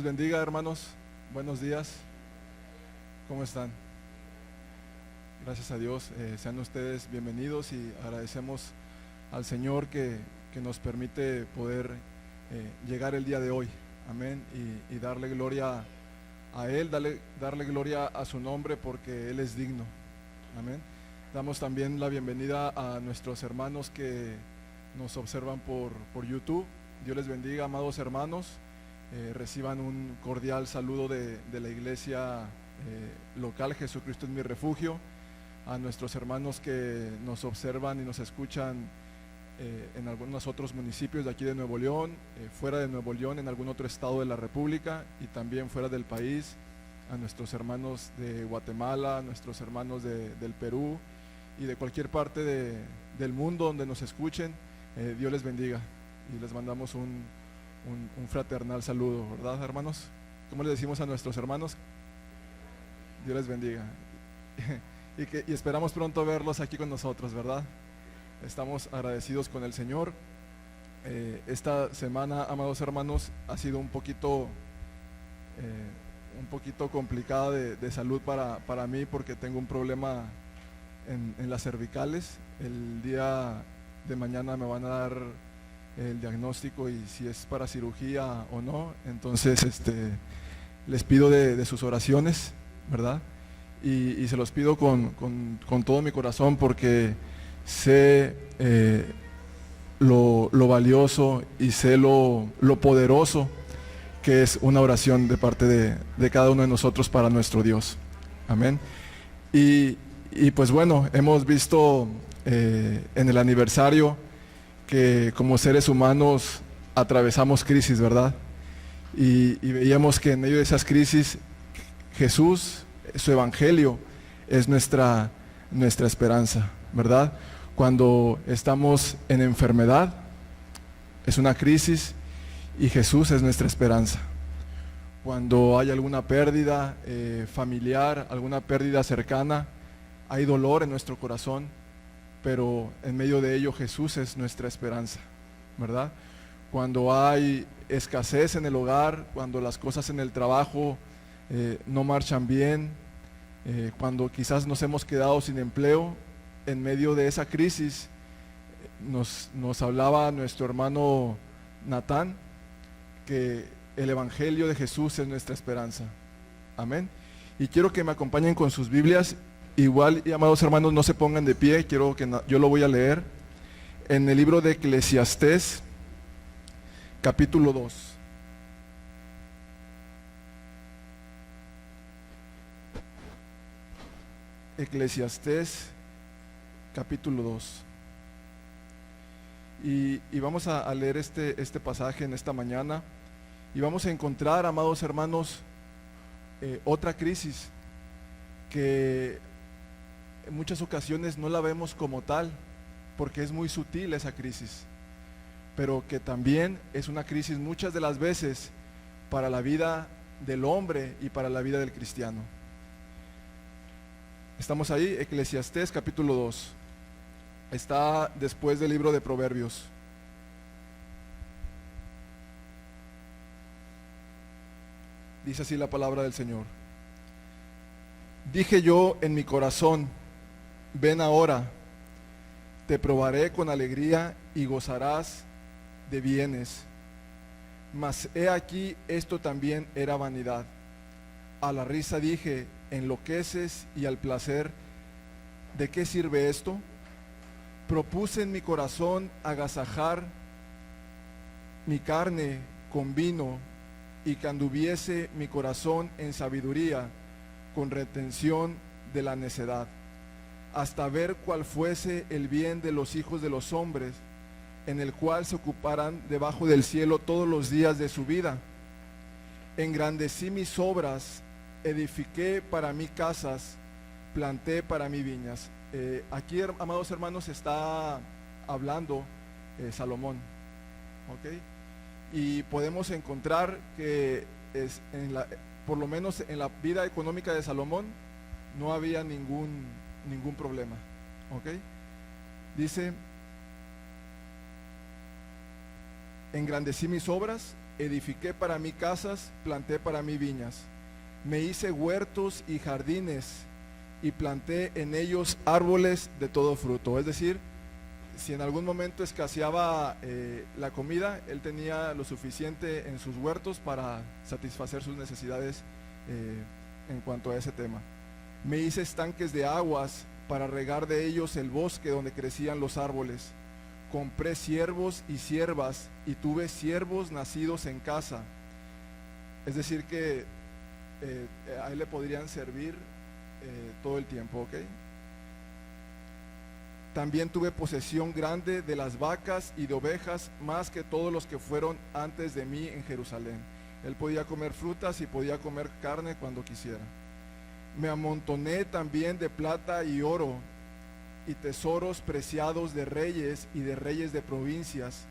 les bendiga, hermanos. Buenos días. ¿Cómo están? Gracias a Dios. Sean ustedes bienvenidos y agradecemos al Señor que nos permite poder llegar el día de hoy. Amén. Y darle gloria a Él, darle gloria a su nombre porque Él es digno. Amén. Damos también la bienvenida a nuestros hermanos que nos observan por YouTube. Dios les bendiga, amados hermanos. Reciban un cordial saludo de la iglesia local Jesucristo es mi refugio. A nuestros hermanos que nos observan y nos escuchan en algunos otros municipios de aquí de Nuevo León, fuera de Nuevo León, en algún otro estado de la República y también fuera del país. A nuestros hermanos de Guatemala, a nuestros hermanos del Perú y de cualquier parte del mundo donde nos escuchen. Dios les bendiga y les mandamos un fraternal saludo, ¿verdad, hermanos? ¿Cómo le decimos a nuestros hermanos? Dios les bendiga. Y esperamos pronto verlos aquí con nosotros, ¿verdad? Estamos agradecidos con el Señor. Esta semana, amados hermanos, ha sido un poquito complicada de salud para mí porque tengo un problema en las cervicales. El día de mañana me van a dar el diagnóstico y si es para cirugía o no. Entonces les pido de sus oraciones, ¿verdad? Y se los pido con todo mi corazón porque sé lo valioso y sé lo poderoso que es una oración de parte de cada uno de nosotros para nuestro Dios. Amén. Y pues bueno, hemos visto en el aniversario que como seres humanos atravesamos crisis, ¿verdad? Y veíamos que en medio de esas crisis Jesús, su evangelio es nuestra esperanza, ¿verdad? Cuando estamos en enfermedad es una crisis y Jesús es nuestra esperanza. Cuando hay alguna pérdida familiar, alguna pérdida cercana, hay dolor en nuestro corazón, pero en medio de ello Jesús es nuestra esperanza, ¿verdad? Cuando hay escasez en el hogar, cuando las cosas en el trabajo no marchan bien, cuando quizás nos hemos quedado sin empleo, en medio de esa crisis nos hablaba nuestro hermano Natán que el evangelio de Jesús es nuestra esperanza. Amén. Y quiero que me acompañen con sus Biblias. Igual, y amados hermanos, no se pongan de pie, yo lo voy a leer en el libro de Eclesiastés, capítulo 2. Eclesiastés, capítulo 2. Y vamos a leer este pasaje en esta mañana y vamos a encontrar, amados hermanos, otra crisis que en muchas ocasiones no la vemos como tal, porque es muy sutil esa crisis, pero que también es una crisis muchas de las veces para la vida del hombre y para la vida del cristiano. Estamos ahí, Eclesiastés capítulo 2. Está después del libro de Proverbios. Dice así la palabra del Señor. Dije yo en mi corazón, ven ahora, te probaré con alegría y gozarás de bienes. Mas he aquí, esto también era vanidad. A la risa dije, enloqueces, y al placer, ¿de qué sirve esto? Propuse en mi corazón agasajar mi carne con vino, y que anduviese mi corazón en sabiduría, con retención de la necedad, hasta ver cuál fuese el bien de los hijos de los hombres, en el cual se ocuparan debajo del cielo todos los días de su vida. Engrandecí mis obras, edifiqué para mí casas, planté para mí viñas. Aquí, amados hermanos, está hablando Salomón, ¿ok? Y podemos encontrar que por lo menos en la vida económica de Salomón no había ningún problema, ¿ok? Dice, engrandecí mis obras, edifiqué para mí casas, planté para mí viñas. Me hice huertos y jardines y planté en ellos árboles de todo fruto. Es decir, si en algún momento escaseaba la comida, él tenía lo suficiente en sus huertos para satisfacer sus necesidades en cuanto a ese tema. Me hice estanques de aguas para regar de ellos el bosque donde crecían los árboles. Compré siervos y siervas y tuve siervos nacidos en casa. Es decir que a él le podrían servir todo el tiempo, ¿ok? También tuve posesión grande de las vacas y de ovejas, más que todos los que fueron antes de mí en Jerusalén. Él podía comer frutas y podía comer carne cuando quisiera. Me amontoné también de plata y oro y tesoros preciados de reyes y de reyes de provincias.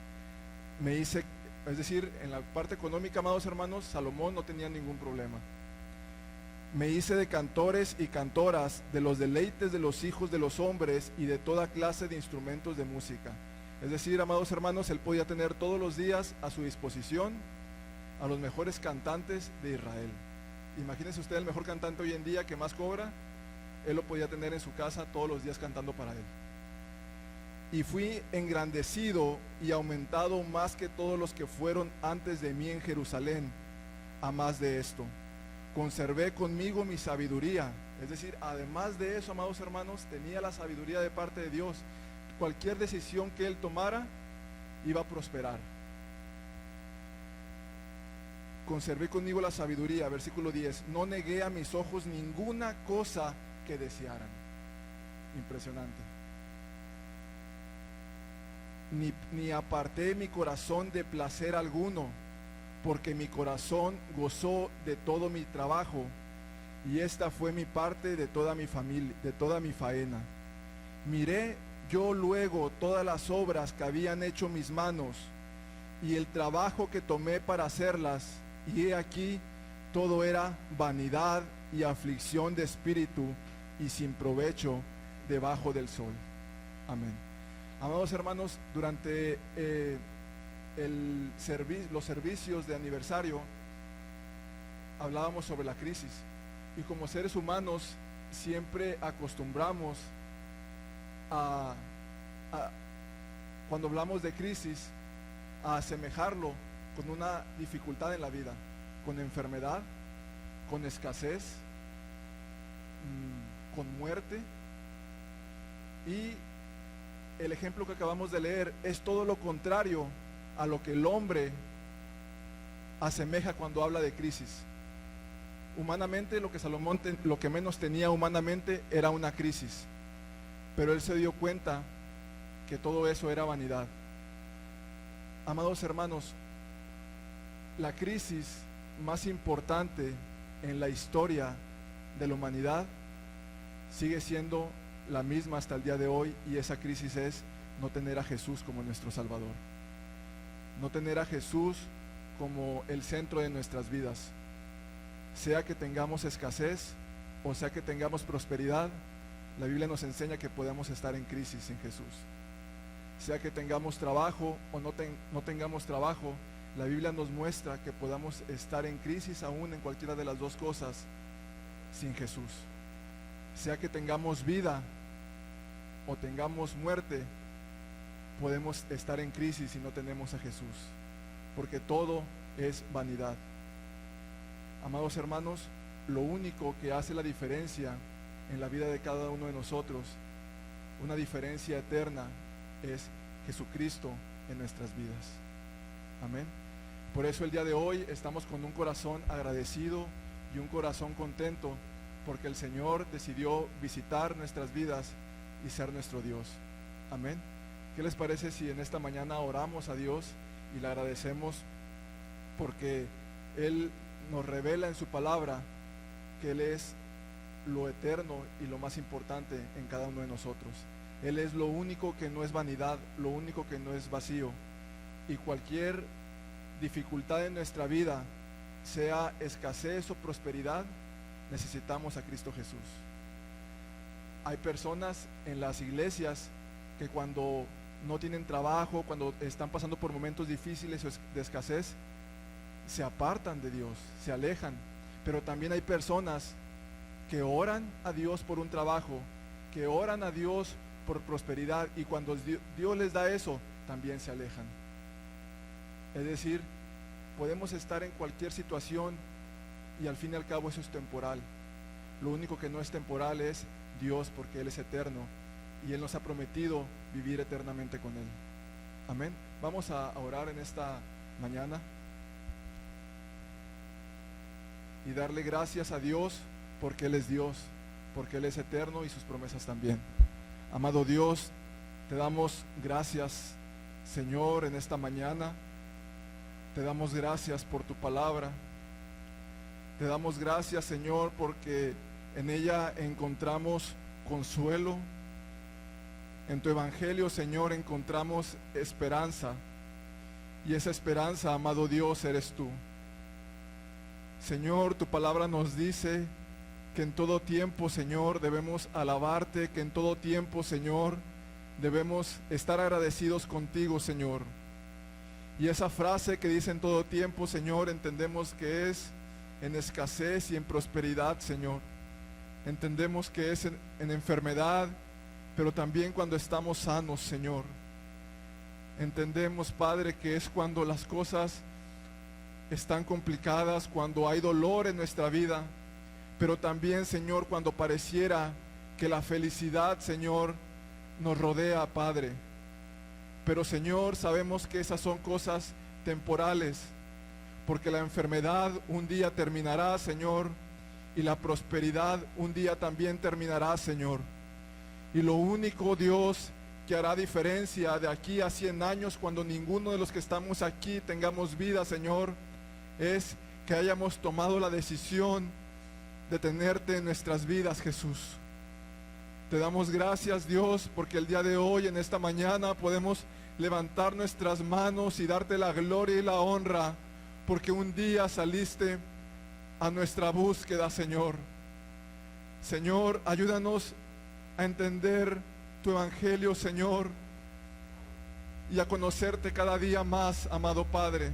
Me hice, es decir, en la parte económica, amados hermanos, Salomón no tenía ningún problema. Me hice de cantores y cantoras, de los deleites de los hijos de los hombres y de toda clase de instrumentos de música. Es decir, amados hermanos, él podía tener todos los días a su disposición a los mejores cantantes de Israel. Imagínense usted el mejor cantante hoy en día que más cobra, él lo podía tener en su casa todos los días cantando para él. Y fui engrandecido y aumentado más que todos los que fueron antes de mí en Jerusalén, a más de esto. Conservé conmigo mi sabiduría, es decir, además de eso, amados hermanos, tenía la sabiduría de parte de Dios. Cualquier decisión que él tomara iba a prosperar. Conservé conmigo la sabiduría, versículo 10, no negué a mis ojos ninguna cosa que desearan. Impresionante. Ni aparté mi corazón de placer alguno, porque mi corazón gozó de todo mi trabajo, y esta fue mi parte de toda mi familia, de toda mi faena. Miré yo luego todas las obras que habían hecho mis manos, y el trabajo que tomé para hacerlas, y he aquí, todo era vanidad y aflicción de espíritu, y sin provecho debajo del sol. Amén. Amados hermanos, durante los servicios de aniversario hablábamos sobre la crisis, y como seres humanos siempre acostumbramos cuando hablamos de crisis a asemejarlo con una dificultad en la vida, con enfermedad, con escasez, con muerte. Y el ejemplo que acabamos de leer es todo lo contrario a lo que el hombre asemeja cuando habla de crisis. Humanamente, lo que Salomón lo que menos tenía humanamente era una crisis, pero él se dio cuenta que todo eso era vanidad. Amados hermanos, la crisis más importante en la historia de la humanidad sigue siendo la misma hasta el día de hoy, y esa crisis es no tener a Jesús como nuestro Salvador, no tener a Jesús como el centro de nuestras vidas. Sea que tengamos escasez o sea que tengamos prosperidad, la Biblia nos enseña que podemos estar en crisis sin Jesús. Sea que tengamos trabajo o no tengamos trabajo, la Biblia nos muestra que podamos estar en crisis aún en cualquiera de las dos cosas sin Jesús. Sea que tengamos vida o tengamos muerte, podemos estar en crisis si no tenemos a Jesús, porque todo es vanidad. Amados hermanos, lo único que hace la diferencia en la vida de cada uno de nosotros, una diferencia eterna, es Jesucristo en nuestras vidas. Amén. Por eso el día de hoy estamos con un corazón agradecido y un corazón contento, porque el Señor decidió visitar nuestras vidas y ser nuestro Dios. Amén. ¿Qué les parece si en esta mañana oramos a Dios y le agradecemos porque Él nos revela en su palabra que Él es lo eterno y lo más importante en cada uno de nosotros? Él es lo único que no es vanidad, lo único que no es vacío, y cualquier dificultad en nuestra vida, sea escasez o prosperidad, necesitamos a Cristo Jesús. Hay personas en las iglesias que cuando no tienen trabajo, cuando están pasando por momentos difíciles o de escasez, se apartan de Dios, se alejan. Pero también hay personas que oran a Dios por un trabajo, que oran a Dios por prosperidad, y cuando Dios les da eso, también se alejan. Es decir, podemos estar en cualquier situación y al fin y al cabo eso es temporal. Lo único que no es temporal es Dios, porque Él es eterno y Él nos ha prometido vivir eternamente con Él. Amén. Vamos a orar en esta mañana y darle gracias a Dios porque Él es Dios, porque Él es eterno y sus promesas también. Amado Dios, te damos gracias, Señor, en esta mañana. Te damos gracias por tu palabra. Te damos gracias, Señor, porque en ella encontramos consuelo. En tu evangelio, Señor, encontramos esperanza. Y esa esperanza, amado Dios, eres tú. Señor, tu palabra nos dice que en todo tiempo, Señor, debemos alabarte, que en todo tiempo, Señor, debemos estar agradecidos contigo, Señor. Y esa frase que dice en todo tiempo, Señor, entendemos que es en escasez y en prosperidad, Señor. Entendemos que es en enfermedad, pero también cuando estamos sanos, Señor. Entendemos, Padre, que es cuando las cosas están complicadas, cuando hay dolor en nuestra vida, pero también, Señor, cuando pareciera que la felicidad, Señor, nos rodea, Padre. Pero, Señor, sabemos que esas son cosas temporales, porque la enfermedad un día terminará, Señor, y la prosperidad un día también terminará, Señor. Y lo único, Dios, que hará diferencia de aquí a 100 años, cuando ninguno de los que estamos aquí tengamos vida, Señor, es que hayamos tomado la decisión de tenerte en nuestras vidas, Jesús. Te damos gracias, Dios, porque el día de hoy, en esta mañana, podemos levantar nuestras manos y darte la gloria y la honra, porque un día saliste a nuestra búsqueda, Señor. Señor, ayúdanos a entender tu evangelio, Señor, y a conocerte cada día más, amado Padre,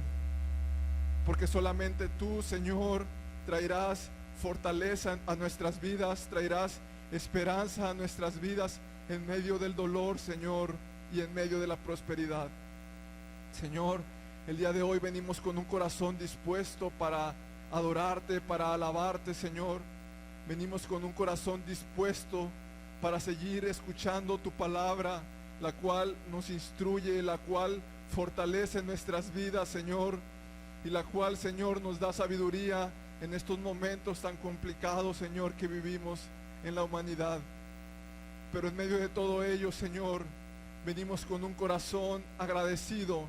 porque solamente tú, Señor, traerás fortaleza a nuestras vidas, traerás esperanza a nuestras vidas en medio del dolor, Señor, y en medio de la prosperidad. Señor, el día de hoy venimos con un corazón dispuesto para adorarte, para alabarte, Señor. Venimos con un corazón dispuesto para seguir escuchando tu palabra, la cual nos instruye, la cual fortalece nuestras vidas, Señor, y la cual, Señor, nos da sabiduría en estos momentos tan complicados, Señor, que vivimos en la humanidad. Pero en medio de todo ello, Señor, venimos con un corazón agradecido,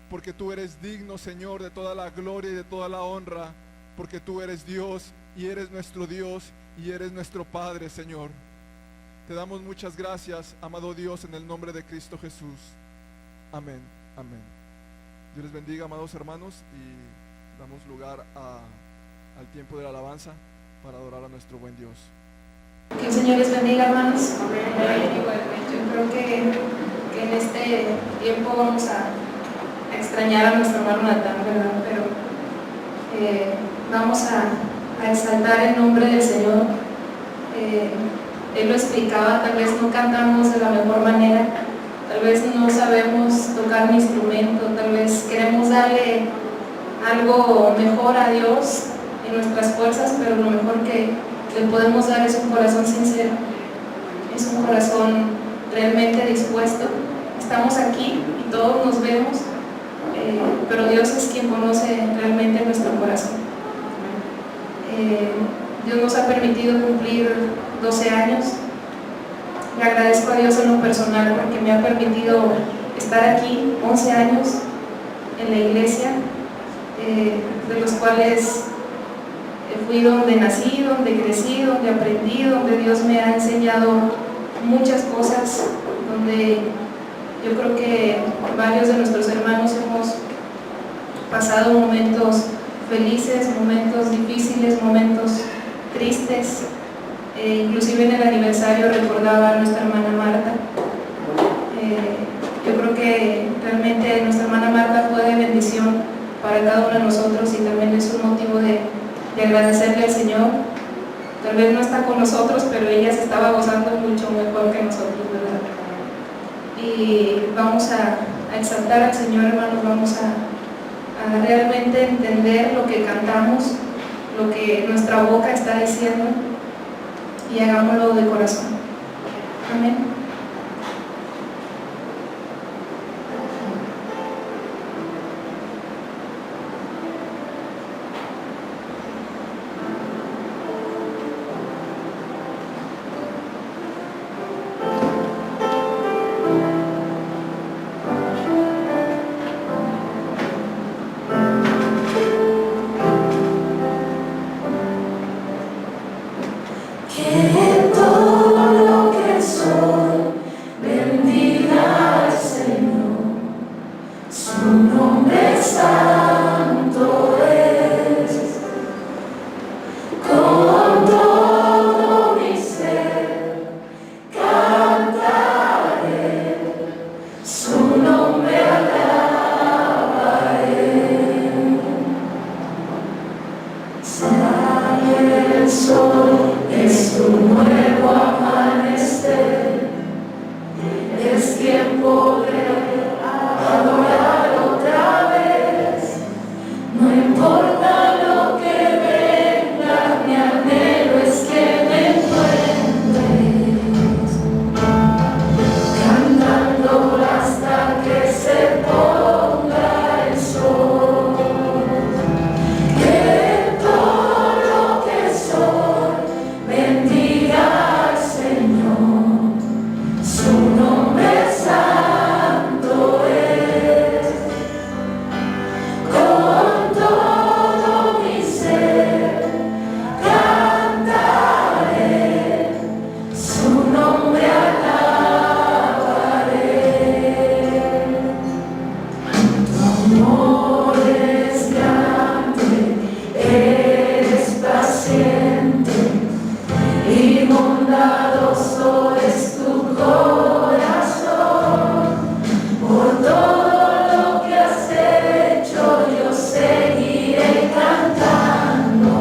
porque tú eres digno, Señor, de toda la gloria y de toda la honra, porque tú eres Dios y eres nuestro Dios y eres nuestro Padre, Señor. Te damos muchas gracias, amado Dios, en el nombre de Cristo Jesús. Amén, amén. Dios les bendiga, amados hermanos, y damos lugar al tiempo de la alabanza para adorar a nuestro buen Dios. Que el Señor les bendiga, hermanos. Yo creo que en este tiempo vamos a extrañar a nuestro hermano Natán, ¿verdad? Pero vamos a exaltar el nombre del Señor. Él lo explicaba, tal vez no cantamos de la mejor manera, tal vez no sabemos tocar un instrumento, tal vez queremos darle algo mejor a Dios en nuestras fuerzas, pero lo mejor que le podemos dar es un corazón sincero, es un corazón realmente dispuesto. Estamos aquí y todos nos vemos, pero Dios es quien conoce realmente nuestro corazón. Dios nos ha permitido cumplir 12 años. Le agradezco a Dios en lo personal porque me ha permitido estar aquí 11 años en la iglesia, de los cuales fui donde nací, donde crecí, donde aprendí, donde Dios me ha enseñado muchas cosas, donde yo creo que varios de nuestros hermanos hemos pasado momentos felices, momentos difíciles, momentos tristes. Inclusive en el aniversario recordaba a nuestra hermana Marta. Yo creo que realmente nuestra hermana Marta fue de bendición para cada uno de nosotros, y también es un motivo de agradecerle al Señor. Tal vez no está con nosotros, pero ella se estaba gozando mucho mejor que nosotros, ¿verdad? Y vamos a exaltar al Señor, hermanos, vamos a realmente entender lo que cantamos, lo que nuestra boca está diciendo, y hagámoslo de corazón. Amén. Que todo lo que soy bendiga al Señor, su nombre santo es. Con todo mi ser cantaré, su nombre alabaré. Sale el sol, es un nuevo amanecer, es tiempo de adorar otra vez. No importa lo que venga, mi anhelo es que me encuentres cantando hasta que se ponga el sol. Que todo lo que soy bendiga al Señor, su nombre santo es. Con todo mi ser cantaré, su nombre alabaré. Tu amor es grande, eres paciente y bondadoso es tu corazón. Por todo lo que has hecho yo seguiré cantando.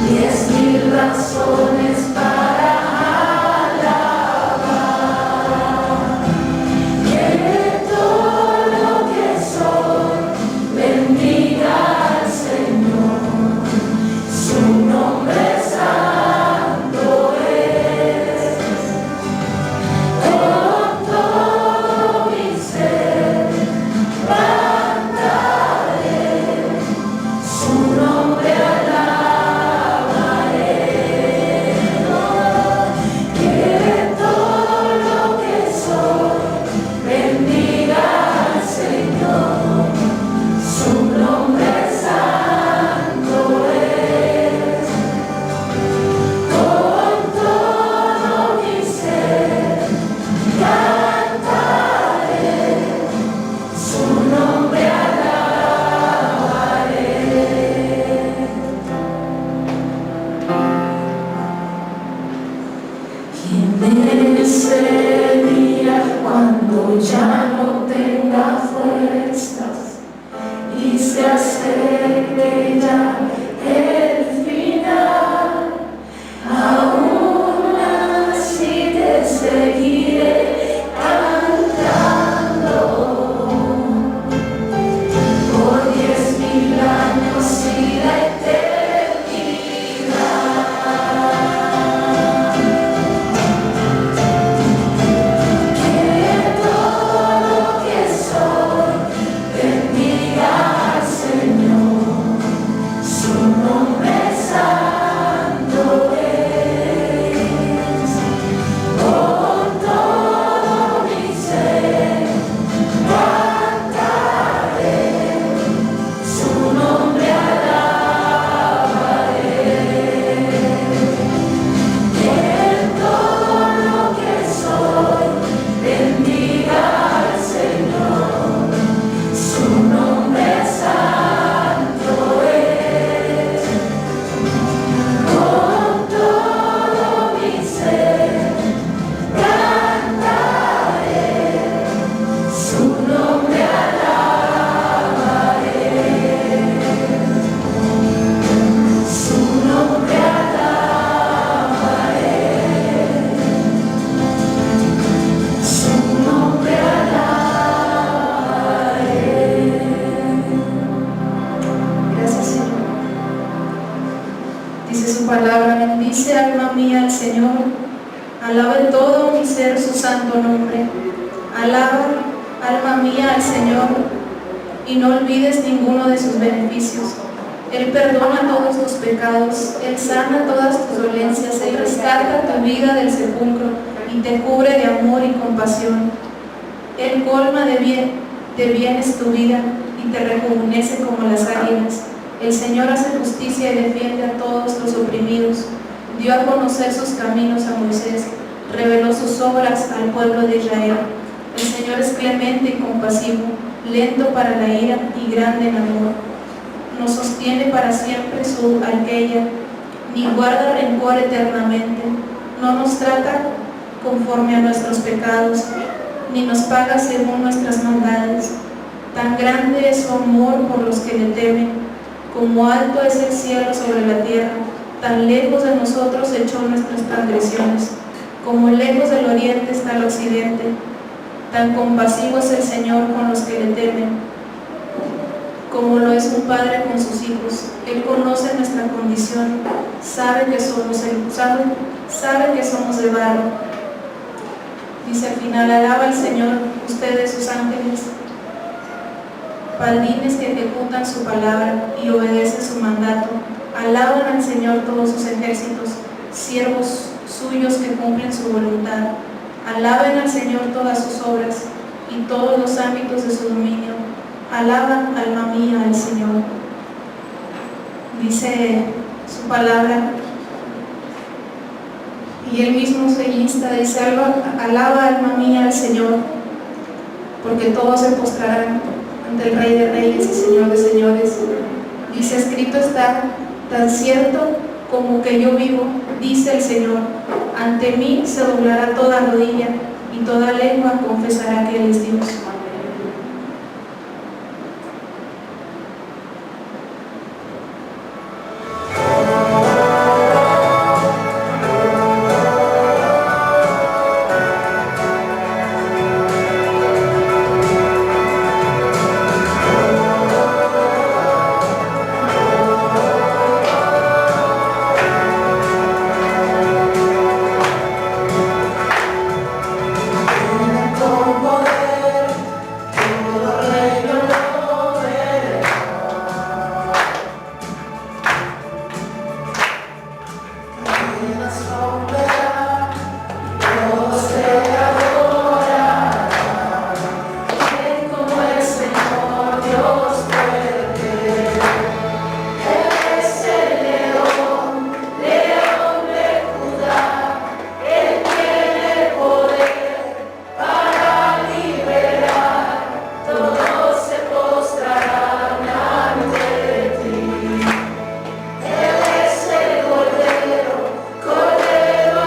10,000 razones para alabar. Que todo lo que soy bendiga al Señor, su nombre santo es. Con todo mi ser cantaré, su nombre alabaré. Que todo lo que soy bendiga al Señor, su nombre santo es. Con todo mi ser cantaré, su nombre alabaré. ¿Quién es ese día cuando ya no tenga fuerzas y se acerque ya el final? Aún así te seguiré cantando por 10,000 años y la eternidad. Que todo lo que soy bendiga al Señor, Bendice alma mía al Señor, alaba en todo mi ser su santo nombre. Alaba, alma mía, al Señor, y no olvides ninguno de sus beneficios. Él perdona todos tus pecados, Él sana todas tus dolencias, Él rescata tu vida del sepulcro y te cubre de amor y compasión. Él colma de bienes tu vida y te rejuvenece como las águilas. El Señor hace justicia y defiende a todos los oprimidos. Dio a conocer sus caminos a Moisés, reveló sus obras al pueblo de Israel. El Señor es clemente y compasivo, lento para la ira y grande en amor. No sostiene para siempre su alqueya, ni guarda rencor eternamente. No nos trata conforme a nuestros pecados, ni nos paga según nuestras maldades. Tan grande es su amor por los que le temen, como alto es el cielo sobre la tierra. Tan lejos de nosotros echó nuestras transgresiones, como lejos del oriente está el occidente. Tan compasivo es el Señor con los que le temen, como lo es un padre con sus hijos. Él conoce nuestra condición, sabe que somos de barro. Dice al final: alaba al Señor, ustedes sus ángeles, paladines que ejecutan su palabra y obedecen su mandato. Alaban al Señor todos sus ejércitos, siervos suyos que cumplen su voluntad. Alaben al Señor todas sus obras y todos los ámbitos de su dominio. Alaba, alma mía, al Señor. Dice su palabra, y él mismo se insta, dice: alaba, alma mía, al Señor, porque todos se postrarán ante el Rey de Reyes y Señor de Señores. Dice: escrito está, tan cierto como que yo vivo, dice el Señor, ante mí se doblará toda rodilla y toda lengua confesará que Él es Dios. Cordero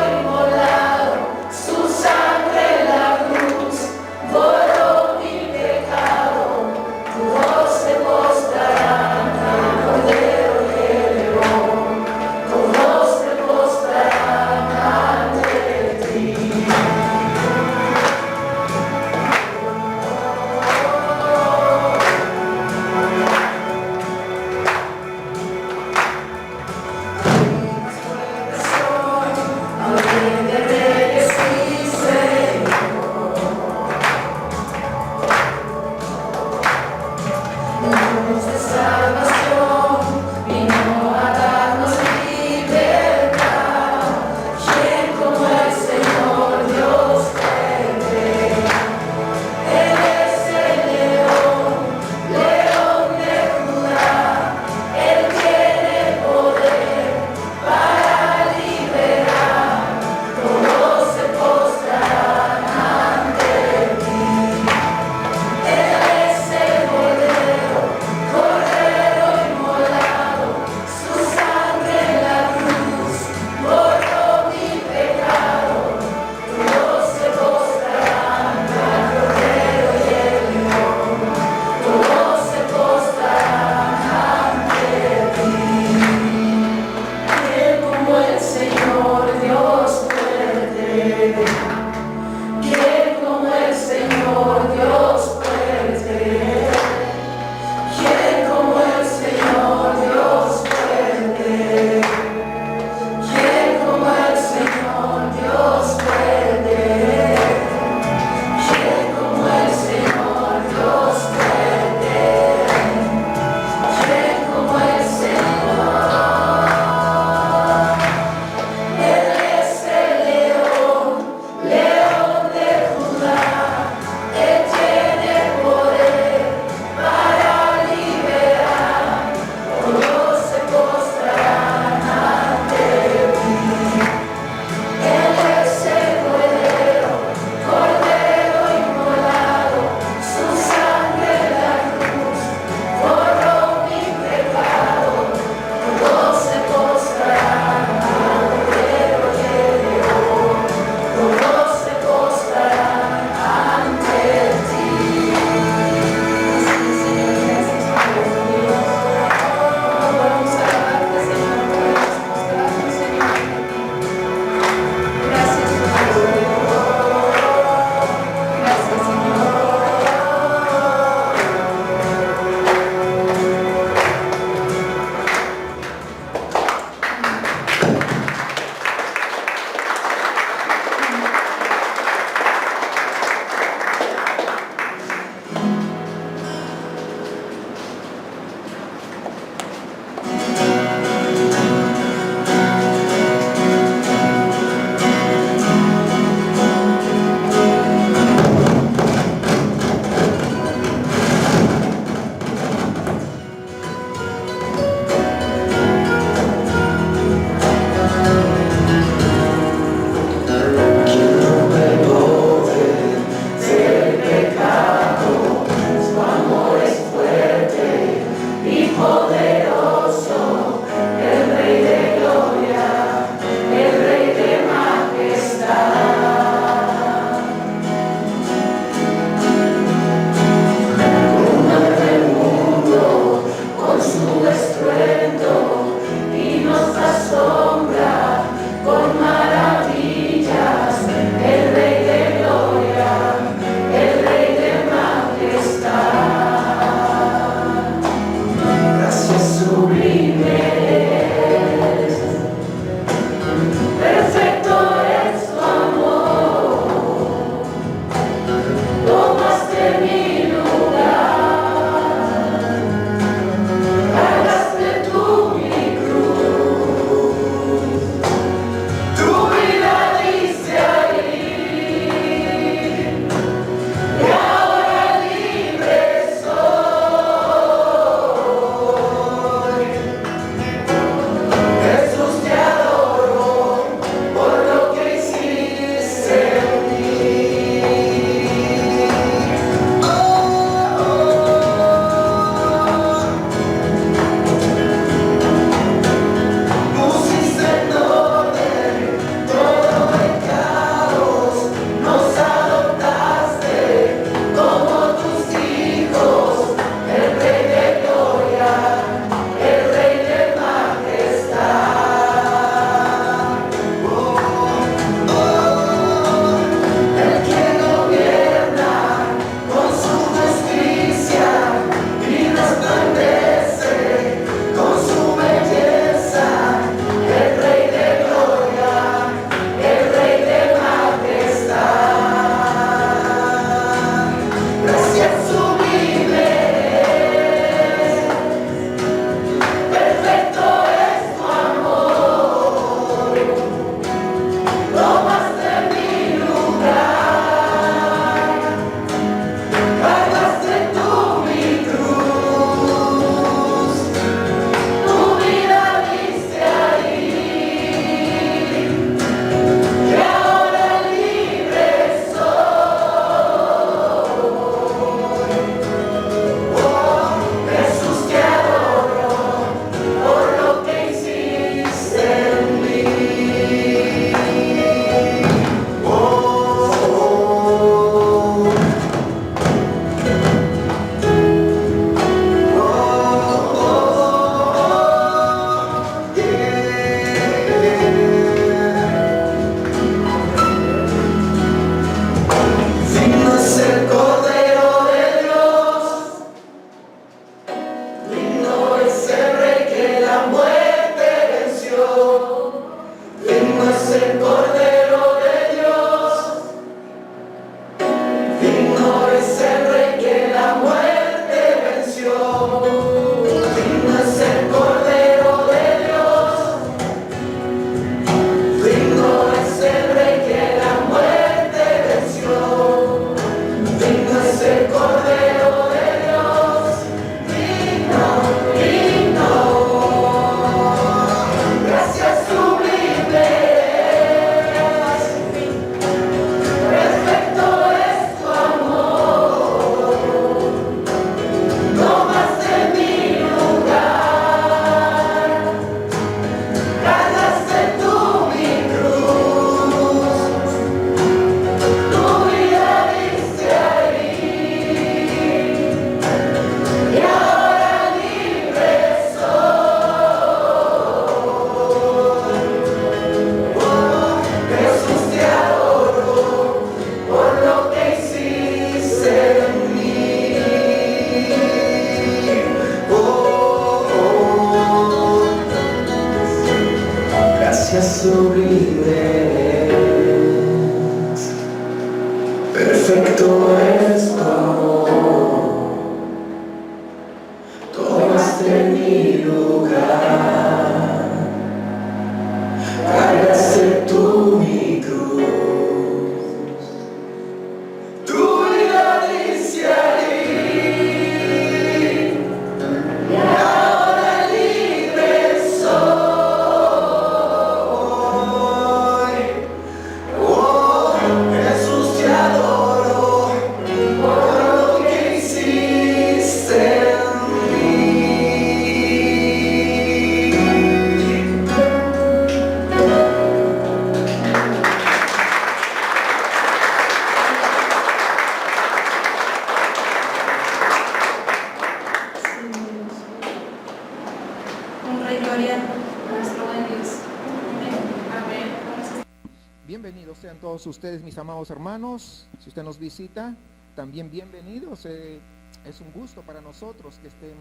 Bienvenidos sean todos ustedes, mis amados hermanos. Si usted nos visita, también bienvenidos. Es un gusto para nosotros que estén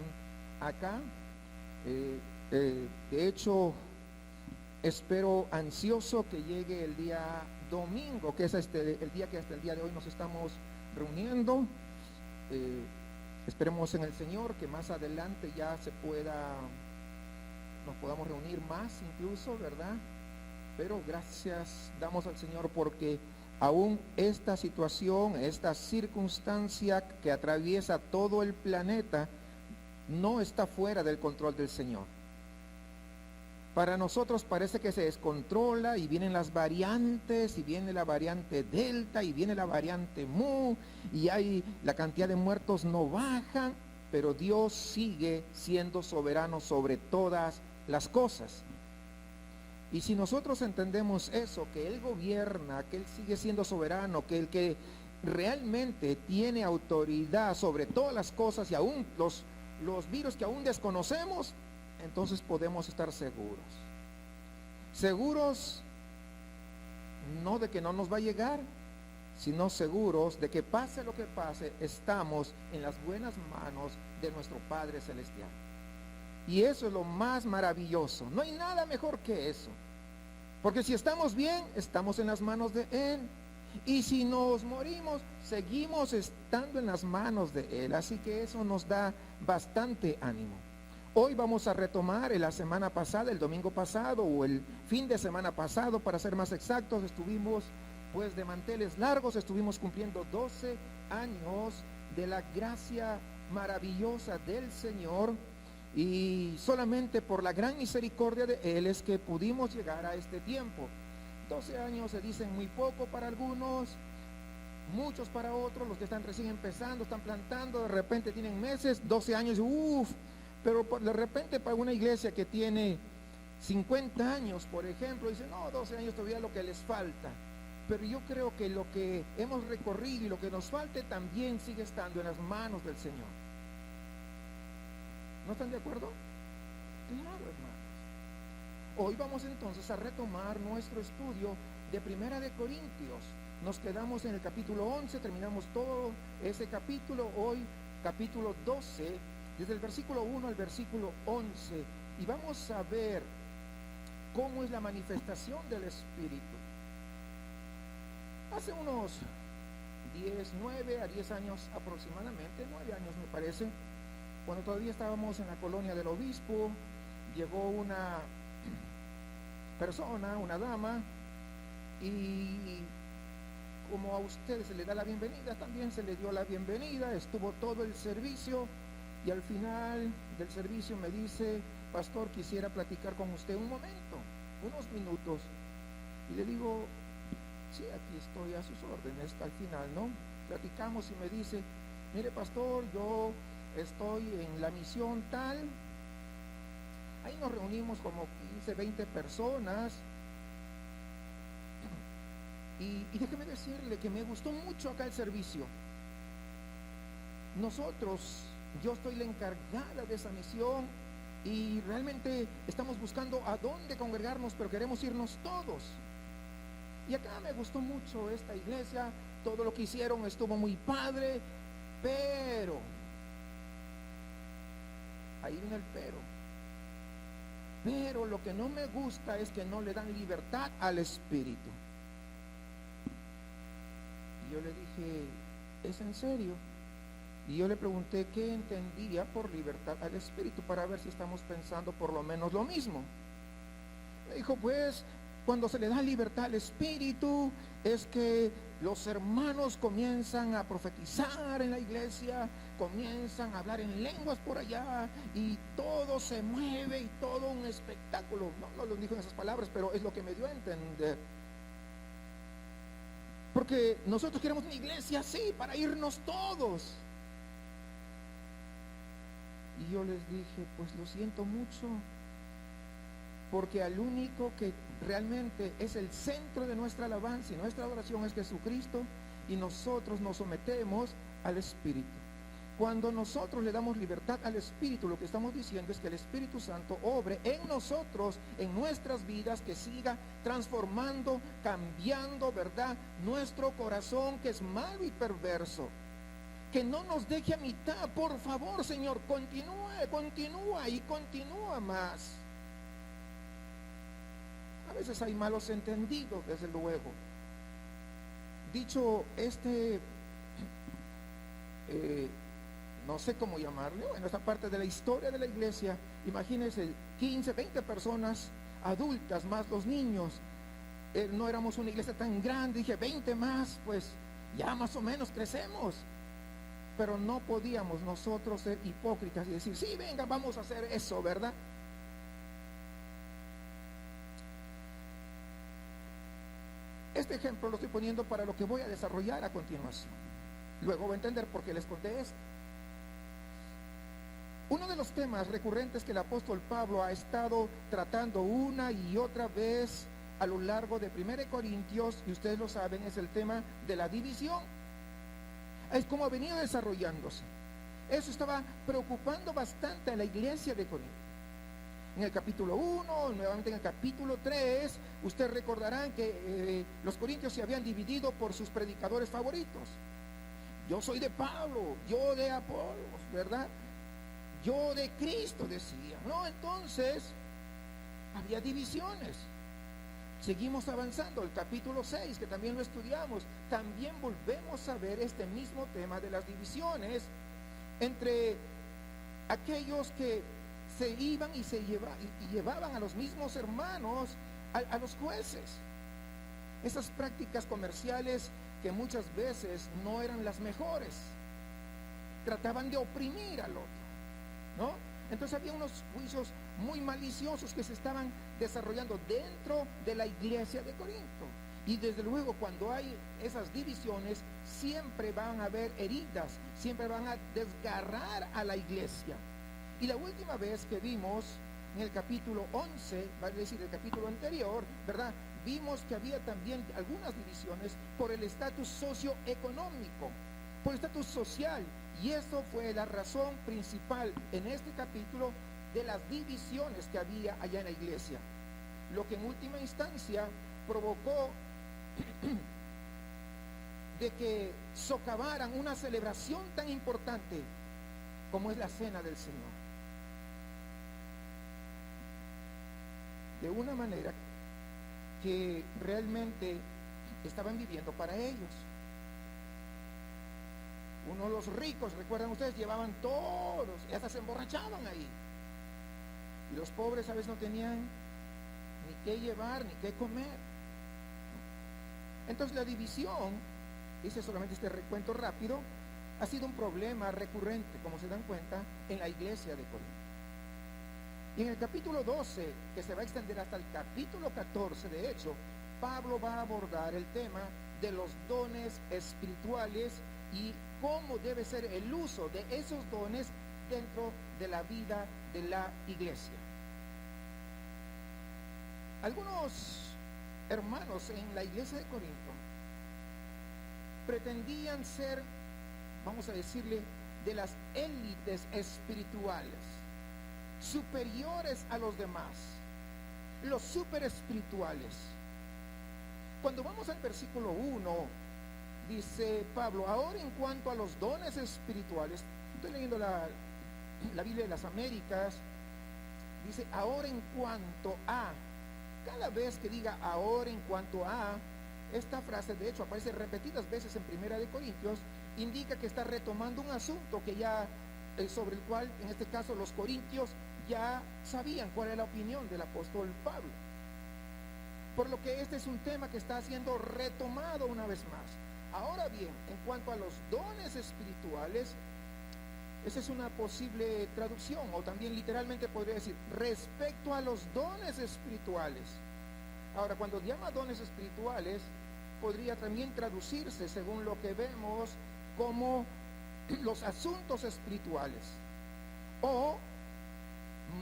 acá. De hecho, espero ansioso que llegue el día domingo, que es el día que hasta el día de hoy nos estamos reuniendo. Esperemos en el Señor que más adelante ya nos podamos reunir más incluso, ¿verdad? Pero gracias damos al Señor porque aún esta situación, esta circunstancia que atraviesa todo el planeta, no está fuera del control del Señor. Para nosotros parece que se descontrola y vienen las variantes, y viene la variante Delta, y viene la variante Mu, y la cantidad de muertos no bajan, pero Dios sigue siendo soberano sobre todas las cosas. Y si nosotros entendemos eso, que Él gobierna, que Él sigue siendo soberano, que el que realmente tiene autoridad sobre todas las cosas y aún los virus que aún desconocemos, entonces podemos estar seguros. Seguros no de que no nos va a llegar, sino seguros de que pase lo que pase, estamos en las buenas manos de nuestro Padre Celestial. Y eso es lo más maravilloso. No hay nada mejor que eso. Porque si estamos bien, estamos en las manos de Él. Y si nos morimos, seguimos estando en las manos de Él. Así que eso nos da bastante ánimo. Hoy vamos a retomar la semana pasada, el domingo pasado o el fin de semana pasado, para ser más exactos, estuvimos pues de manteles largos, estuvimos cumpliendo 12 años de la gracia maravillosa del Señor. Y solamente por la gran misericordia de Él es que pudimos llegar a este tiempo. 12 años se dicen muy poco para algunos, muchos para otros. Los que están recién empezando, están plantando, de repente tienen meses, 12 años, pero de repente para una iglesia que tiene 50 años, por ejemplo, dicen, no, 12 años todavía es lo que les falta. Pero yo creo que lo que hemos recorrido y lo que nos falte también sigue estando en las manos del Señor. ¿No están de acuerdo? Claro, hermanos. Hoy vamos entonces a retomar nuestro estudio de Primera de Corintios. Nos quedamos en el capítulo 11, terminamos todo ese capítulo. Hoy capítulo 12, desde el versículo 1 al versículo 11. Y vamos a ver cómo es la manifestación del Espíritu. Hace unos 9 a 10 años aproximadamente, 9 años me parece, cuando todavía estábamos en la colonia del obispo, llegó una persona, una dama, y como a ustedes se le da la bienvenida, también se le dio la bienvenida, estuvo todo el servicio, y al final del servicio me dice, pastor, quisiera platicar con usted un momento, unos minutos. Y le digo, sí, aquí estoy a sus órdenes. Al final, ¿no? Platicamos y me dice, mire, pastor, yo estoy en la misión tal. Ahí nos reunimos como 15, 20 personas. Y déjeme decirle que me gustó mucho acá el servicio. Yo estoy la encargada de esa misión y realmente estamos buscando a dónde congregarnos, pero queremos irnos todos. Y acá me gustó mucho esta iglesia, todo lo que hicieron estuvo muy padre, pero, ahí viene el pero lo que no me gusta es que no le dan libertad al Espíritu. Y yo le dije, ¿es en serio? Y yo le pregunté qué entendía por libertad al Espíritu para ver si estamos pensando por lo menos lo mismo. Me dijo, pues, cuando se le da libertad al Espíritu es que los hermanos comienzan a profetizar en la iglesia, comienzan a hablar en lenguas por allá y todo se mueve y todo un espectáculo. No lo dijo en esas palabras, pero es lo que me dio a entender. Porque nosotros queremos una iglesia así para irnos todos. Y yo les dije, pues lo siento mucho, porque al único que realmente es el centro de nuestra alabanza y nuestra adoración es Jesucristo, y nosotros nos sometemos al Espíritu. Cuando nosotros le damos libertad al Espíritu, lo que estamos diciendo es que el Espíritu Santo obre en nosotros, en nuestras vidas, que siga transformando, cambiando, ¿verdad?, nuestro corazón que es malo y perverso. Que no nos deje a mitad, por favor, Señor, continúa y continúa más. A veces hay malos entendidos, desde luego. Dicho no sé cómo llamarle, bueno, esta parte de la historia de la iglesia, imagínense, 15, 20 personas adultas más los niños. No éramos una iglesia tan grande, dije 20 más, pues ya más o menos crecemos. Pero no podíamos nosotros ser hipócritas y decir, sí, venga, vamos a hacer eso, ¿verdad? Este ejemplo lo estoy poniendo para lo que voy a desarrollar a continuación. Luego voy a entender por qué les conté esto. Uno de los temas recurrentes que el apóstol Pablo ha estado tratando una y otra vez a lo largo de 1 Corintios, y ustedes lo saben, es el tema de la división. Es como ha venido desarrollándose. Eso estaba preocupando bastante a la iglesia de Corinto. En el capítulo 1, nuevamente en el capítulo 3, ustedes recordarán que los corintios se habían dividido por sus predicadores favoritos. Yo soy de Pablo, yo de Apolos, ¿verdad? Yo de Cristo, decía, ¿no? Entonces, había divisiones. Seguimos avanzando, el capítulo 6, que también lo estudiamos, también volvemos a ver este mismo tema de las divisiones entre aquellos que se iban y llevaban a los mismos hermanos a los jueces. Esas prácticas comerciales que muchas veces no eran las mejores, trataban de oprimir al otro, ¿no? Entonces había unos juicios muy maliciosos que se estaban desarrollando dentro de la iglesia de Corinto. Y desde luego, cuando hay esas divisiones, siempre van a haber heridas, siempre van a desgarrar a la iglesia. Y la última vez que vimos en el capítulo 11, vale decir el capítulo anterior, ¿verdad?, vimos que había también algunas divisiones por el estatus socioeconómico, por el estatus social. Y eso fue la razón principal en este capítulo de las divisiones que había allá en la iglesia. Lo que en última instancia provocó de que socavaran una celebración tan importante como es la cena del Señor. De una manera que realmente estaban viviendo para ellos. Uno de los ricos, recuerdan ustedes, llevaban todos y hasta se emborrachaban ahí. Y los pobres a veces no tenían ni qué llevar, ni qué comer. Entonces la división, hice solamente este recuento rápido, ha sido un problema recurrente, como se dan cuenta, en la iglesia de Corinto. Y en el capítulo 12, que se va a extender hasta el capítulo 14, de hecho, Pablo va a abordar el tema de los dones espirituales y cómo debe ser el uso de esos dones dentro de la vida de la iglesia. Algunos hermanos en la iglesia de Corinto pretendían ser, vamos a decirle, de las élites espirituales, superiores a los demás, los super espirituales. Cuando vamos al versículo 1, dice Pablo, ahora en cuanto a los dones espirituales, estoy leyendo la Biblia de las Américas, dice ahora en cuanto a. Cada vez que diga ahora en cuanto a, esta frase de hecho aparece repetidas veces en 1 Corintios, indica que está retomando un asunto que ya, sobre el cual en este caso los corintios ya sabían cuál era la opinión del apóstol Pablo. Por lo que este es un tema que está siendo retomado una vez más. Ahora bien, en cuanto a los dones espirituales, esa es una posible traducción, o también literalmente podría decir, respecto a los dones espirituales. Ahora, cuando llama dones espirituales, podría también traducirse, según lo que vemos, como los asuntos espirituales. O,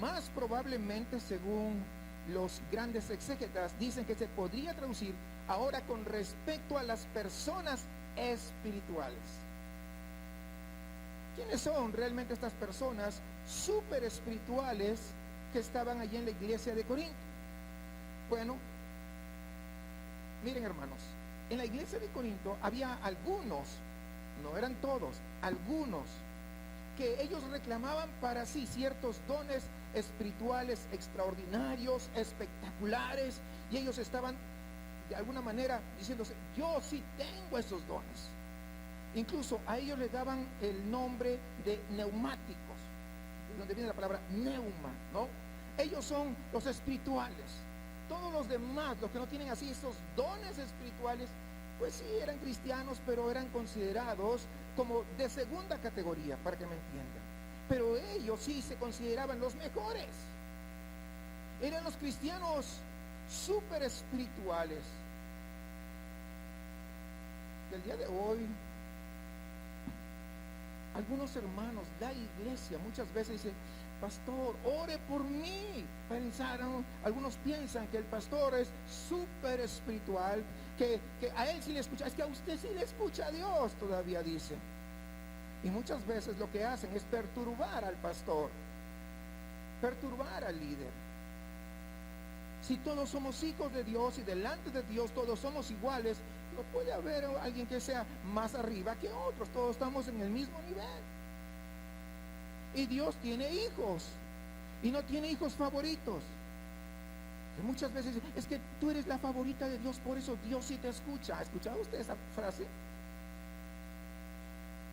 más probablemente, según los grandes exégetas, dicen que se podría traducir ahora con respecto a las personas espirituales. ¿Quiénes son realmente estas personas súper espirituales que estaban allí en la iglesia de Corinto? Bueno, miren hermanos, en la iglesia de Corinto había algunos, no eran todos, algunos, que ellos reclamaban para sí ciertos dones espirituales extraordinarios, espectaculares, y ellos estaban de alguna manera diciéndose, yo sí tengo esos dones. Incluso a ellos les daban el nombre de neumáticos, de donde viene la palabra neuma, ¿no? Ellos son los espirituales. Todos los demás, los que no tienen así esos dones espirituales, pues sí eran cristianos, pero eran considerados como de segunda categoría, para que me entiendan. Pero ellos sí se consideraban los mejores. Eran los cristianos súper espirituales. Y el día de hoy, algunos hermanos, la iglesia muchas veces dicen, pastor, ore por mí. Algunos piensan que el pastor es súper espiritual, que a él sí le escucha, es que a usted sí le escucha a Dios, todavía dicen. Y muchas veces lo que hacen es perturbar al pastor, perturbar al líder. Si todos somos hijos de Dios y delante de Dios todos somos iguales, no puede haber alguien que sea más arriba que otros, todos estamos en el mismo nivel. Y Dios tiene hijos y no tiene hijos favoritos. Y muchas veces es que tú eres la favorita de Dios, por eso Dios sí te escucha. ¿Ha escuchado usted esa frase?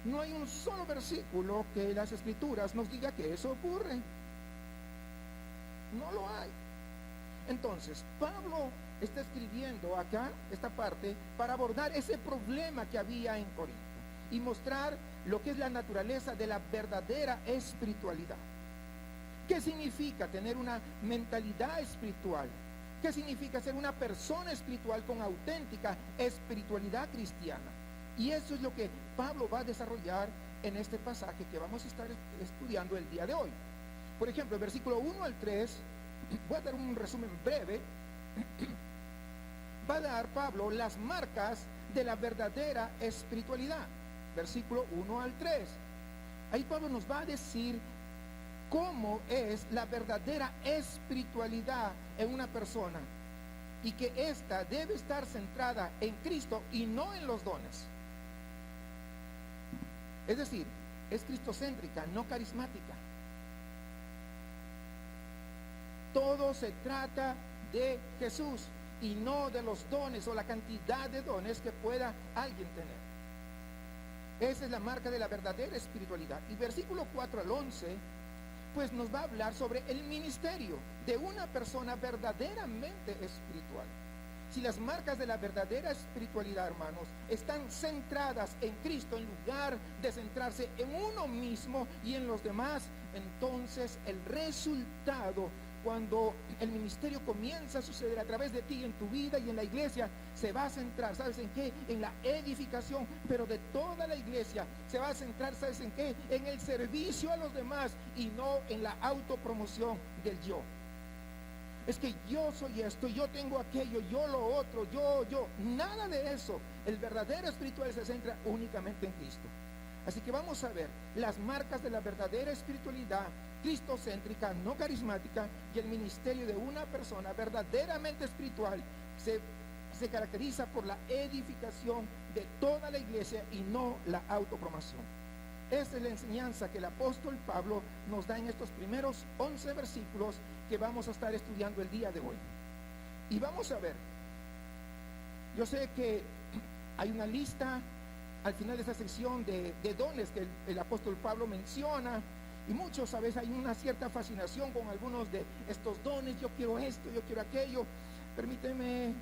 No hay un solo versículo que las escrituras nos diga que eso ocurre. No lo hay. Entonces, Pablo está escribiendo acá esta parte para abordar ese problema que había en Corinto y mostrar lo que es la naturaleza de la verdadera espiritualidad. ¿Qué significa tener una mentalidad espiritual? ¿Qué significa ser una persona espiritual con auténtica espiritualidad cristiana? Y eso es lo que Pablo va a desarrollar en este pasaje que vamos a estar estudiando el día de hoy. Por ejemplo, el versículo 1 al 3, voy a dar un resumen breve. Va a dar Pablo las marcas de la verdadera espiritualidad. Versículo 1 al 3. Ahí Pablo nos va a decir cómo es la verdadera espiritualidad en una persona y que ésta debe estar centrada en Cristo y no en los dones. Es decir, es cristocéntrica, no carismática. Todo se trata de Jesús y no de los dones o la cantidad de dones que pueda alguien tener. Esa es la marca de la verdadera espiritualidad. Y versículo 4 al 11, pues nos va a hablar sobre el ministerio de una persona verdaderamente espiritual. Si las marcas de la verdadera espiritualidad, hermanos, están centradas en Cristo en lugar de centrarse en uno mismo y en los demás, entonces el resultado, cuando el ministerio comienza a suceder a través de ti en tu vida y en la iglesia, se va a centrar, ¿sabes en qué? En la edificación, pero de toda la iglesia. Se va a centrar, ¿sabes en qué? En el servicio a los demás y no en la autopromoción del yo. Es que yo soy esto, yo tengo aquello, yo lo otro, yo. Nada de eso. El verdadero espiritual se centra únicamente en Cristo. Así que vamos a ver las marcas de la verdadera espiritualidad cristocéntrica, no carismática, y el ministerio de una persona verdaderamente espiritual se caracteriza por la edificación de toda la iglesia y no la autopromoción. Esta es la enseñanza que el apóstol Pablo nos da en estos primeros 11 versículos que vamos a estar estudiando el día de hoy. Y vamos a ver, yo sé que hay una lista al final de esta sección de dones que el apóstol Pablo menciona, y muchos a veces hay una cierta fascinación con algunos de estos dones. Yo quiero esto, yo quiero aquello. Permíteme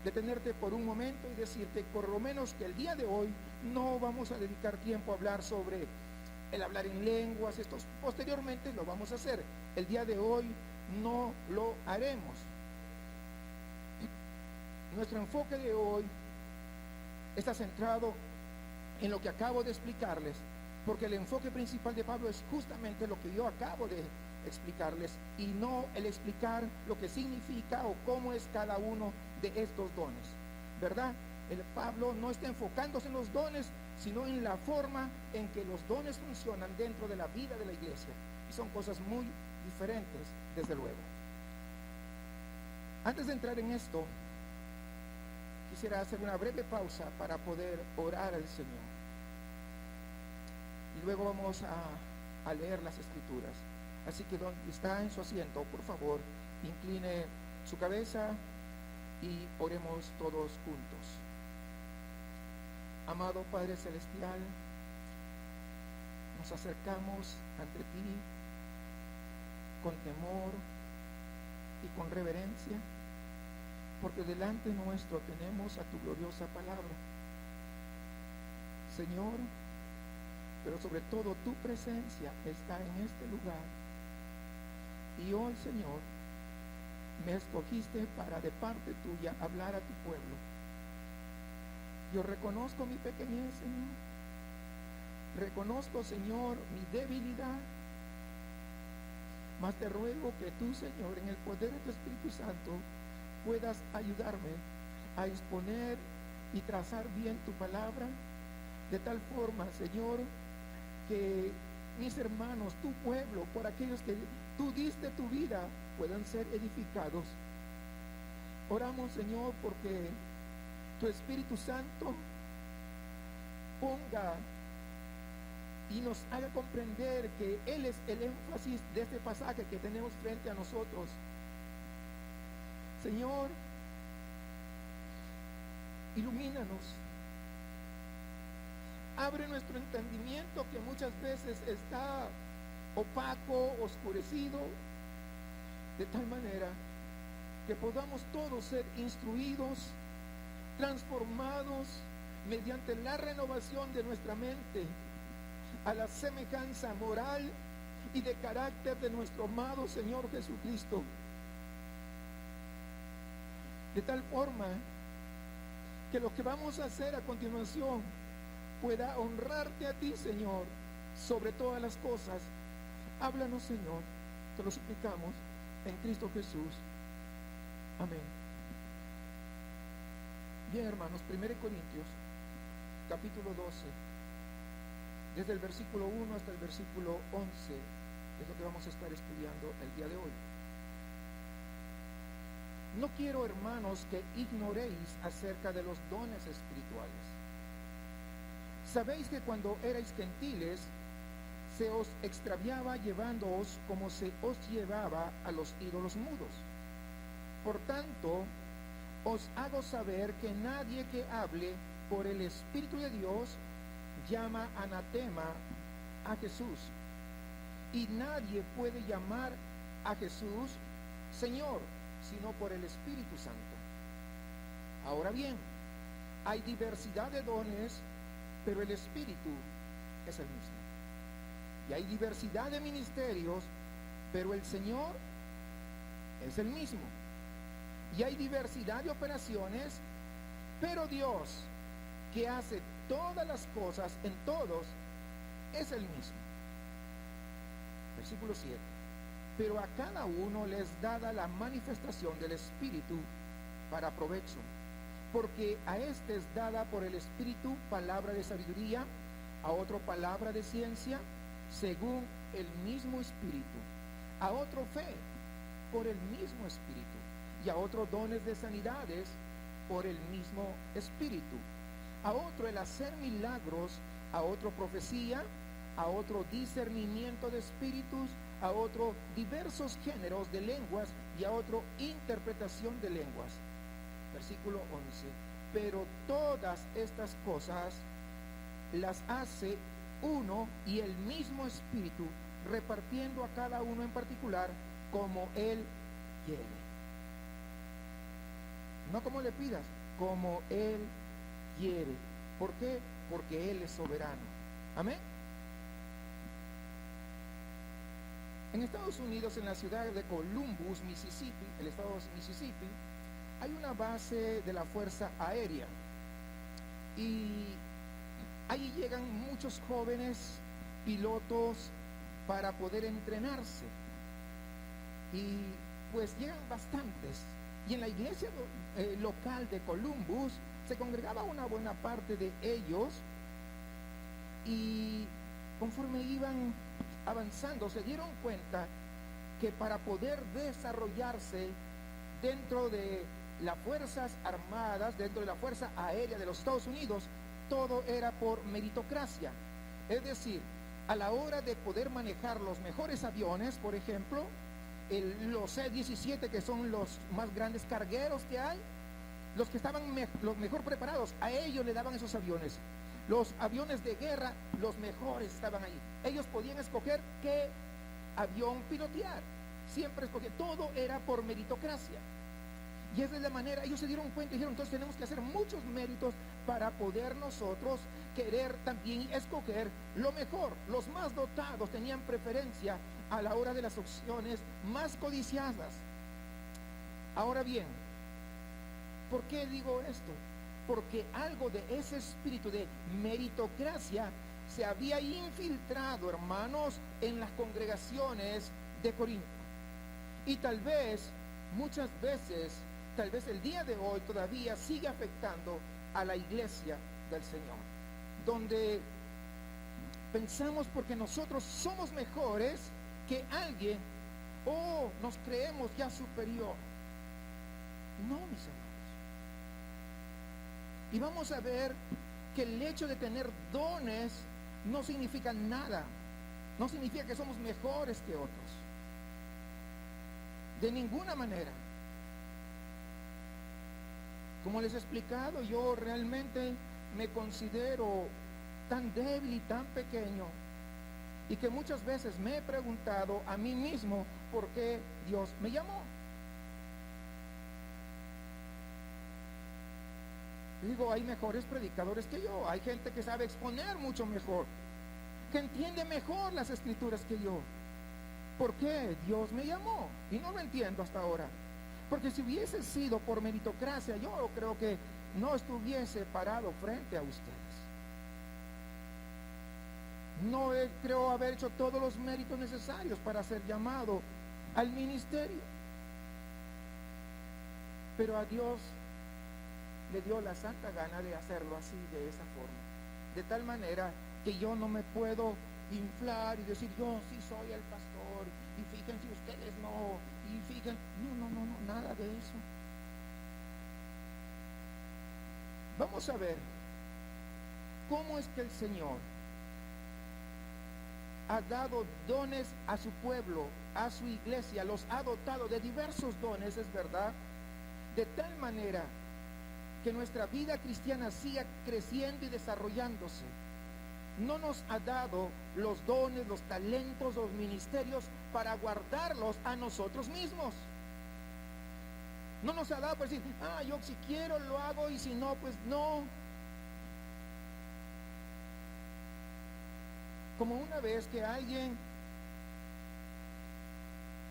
detenerte por un momento y decirte por lo menos que el día de hoy no vamos a dedicar tiempo a hablar sobre el hablar en lenguas. Estos posteriormente lo vamos a hacer. El día de hoy no lo haremos. Nuestro enfoque de hoy está centrado en lo que acabo de explicarles, porque el enfoque principal de Pablo es justamente lo que yo acabo de explicarles y no el explicar lo que significa o cómo es cada uno de estos dones, ¿verdad? el Pablo no está enfocándose en los dones, sino en la forma en que los dones funcionan dentro de la vida de la iglesia. Y son cosas muy diferentes, desde luego. Antes de entrar en esto, quisiera hacer una breve pausa para poder orar al Señor. Y luego vamos a leer las Escrituras. Así que donde está en su asiento, por favor, incline su cabeza y oremos todos juntos. Amado Padre Celestial, nos acercamos ante ti con temor y con reverencia, porque delante nuestro tenemos a tu gloriosa palabra. Señor, pero sobre todo tu presencia está en este lugar. Y hoy, Señor, me escogiste para de parte tuya hablar a tu pueblo. Yo reconozco mi pequeñez, Señor. Reconozco, Señor, mi debilidad. Mas te ruego que tú, Señor, en el poder de tu Espíritu Santo, puedas ayudarme a exponer y trazar bien tu palabra, de tal forma, Señor, que mis hermanos, tu pueblo, por aquellos que tú diste tu vida, puedan ser edificados. Oramos, Señor, porque tu Espíritu Santo ponga y nos haga comprender que Él es el énfasis de este pasaje que tenemos frente a nosotros. Señor, ilumínanos. Abre nuestro entendimiento, que muchas veces está opaco, oscurecido, de tal manera que podamos todos ser instruidos, transformados mediante la renovación de nuestra mente a la semejanza moral y de carácter de nuestro amado Señor Jesucristo, de tal forma que lo que vamos a hacer a continuación pueda honrarte a ti, Señor, sobre todas las cosas. Háblanos, Señor, te lo suplicamos en Cristo Jesús. Amén. Bien, hermanos, 1 Corintios, capítulo 12, desde el versículo 1 hasta el versículo 11, es lo que vamos a estar estudiando el día de hoy. No quiero, hermanos, que ignoréis acerca de los dones espirituales. Sabéis que cuando erais gentiles, se os extraviaba llevándoos como se os llevaba a los ídolos mudos. Por tanto, os hago saber que nadie que hable por el Espíritu de Dios llama anatema a Jesús. Y nadie puede llamar a Jesús Señor, sino por el Espíritu Santo. Ahora bien, hay diversidad de dones, pero el Espíritu es el mismo. Y hay diversidad de ministerios, pero el Señor es el mismo. Y hay diversidad de operaciones, pero Dios, que hace todas las cosas en todos, es el mismo. Versículo 7. Pero a cada uno les dada la manifestación del Espíritu para provecho, porque a este es dada por el Espíritu palabra de sabiduría, a otro palabra de ciencia, según el mismo Espíritu, a otro fe, por el mismo Espíritu, y a otro dones de sanidades, por el mismo Espíritu, a otro el hacer milagros, a otro profecía, a otro discernimiento de espíritus, a otro diversos géneros de lenguas y a otro interpretación de lenguas. Versículo 11. Pero todas estas cosas las hace uno y el mismo Espíritu, repartiendo a cada uno en particular como Él quiere. No como le pidas, como Él quiere. ¿Por qué? Porque Él es soberano. Amén. En Estados Unidos, en la ciudad de Columbus, Mississippi, el estado de Mississippi, hay una base de la Fuerza Aérea. Y ahí llegan muchos jóvenes pilotos para poder entrenarse. Y pues llegan bastantes. Y en la iglesia local de Columbus se congregaba una buena parte de ellos, y conforme iban avanzando se dieron cuenta que para poder desarrollarse dentro de las Fuerzas Armadas, dentro de la Fuerza Aérea de los Estados Unidos, todo era por meritocracia. Es decir, a la hora de poder manejar los mejores aviones, por ejemplo, los C-17, que son los más grandes cargueros que hay, los que estaban los mejor preparados, a ellos le daban esos aviones. Los aviones de guerra, los mejores estaban ahí. Ellos podían escoger qué avión pilotear. Siempre escogían. Todo era por meritocracia. Y esa es la manera. Ellos se dieron cuenta y dijeron, entonces tenemos que hacer muchos méritos para poder nosotros querer también escoger lo mejor. Los más dotados tenían preferencia a la hora de las opciones más codiciadas. Ahora bien, ¿por qué digo esto? Porque algo de ese espíritu de meritocracia se había infiltrado, hermanos, en las congregaciones de Corinto. Y tal vez, muchas veces, tal vez el día de hoy todavía sigue afectando a la iglesia del Señor, donde pensamos porque nosotros somos mejores que alguien, o nos creemos ya superior. No, mis hermanos. Y vamos a ver que el hecho de tener dones no significa nada. No significa que somos mejores que otros. De ninguna manera. Como les he explicado, yo realmente me considero tan débil y tan pequeño, y que muchas veces me he preguntado a mí mismo por qué Dios me llamó. Digo, hay mejores predicadores que yo, hay gente que sabe exponer mucho mejor, que entiende mejor las escrituras que yo. ¿Por qué Dios me llamó? Y no lo entiendo hasta ahora. Porque si hubiese sido por meritocracia, yo creo que no estuviese parado frente a ustedes. No creo haber hecho todos los méritos necesarios para ser llamado al ministerio. Pero a Dios le dio la santa gana de hacerlo así, de esa forma. De tal manera que yo no me puedo inflar y decir, yo sí soy el pastor, y fíjense ustedes no, y fíjense, no, nada de eso. Vamos a ver cómo es que el Señor ha dado dones a su pueblo, a su iglesia, los ha dotado de diversos dones, es verdad, de tal manera que nuestra vida cristiana siga creciendo y desarrollándose. No nos ha dado los dones, los talentos, los ministerios para guardarlos a nosotros mismos. No nos ha dado para decir, yo si quiero lo hago y si no, pues no. Como una vez que a alguien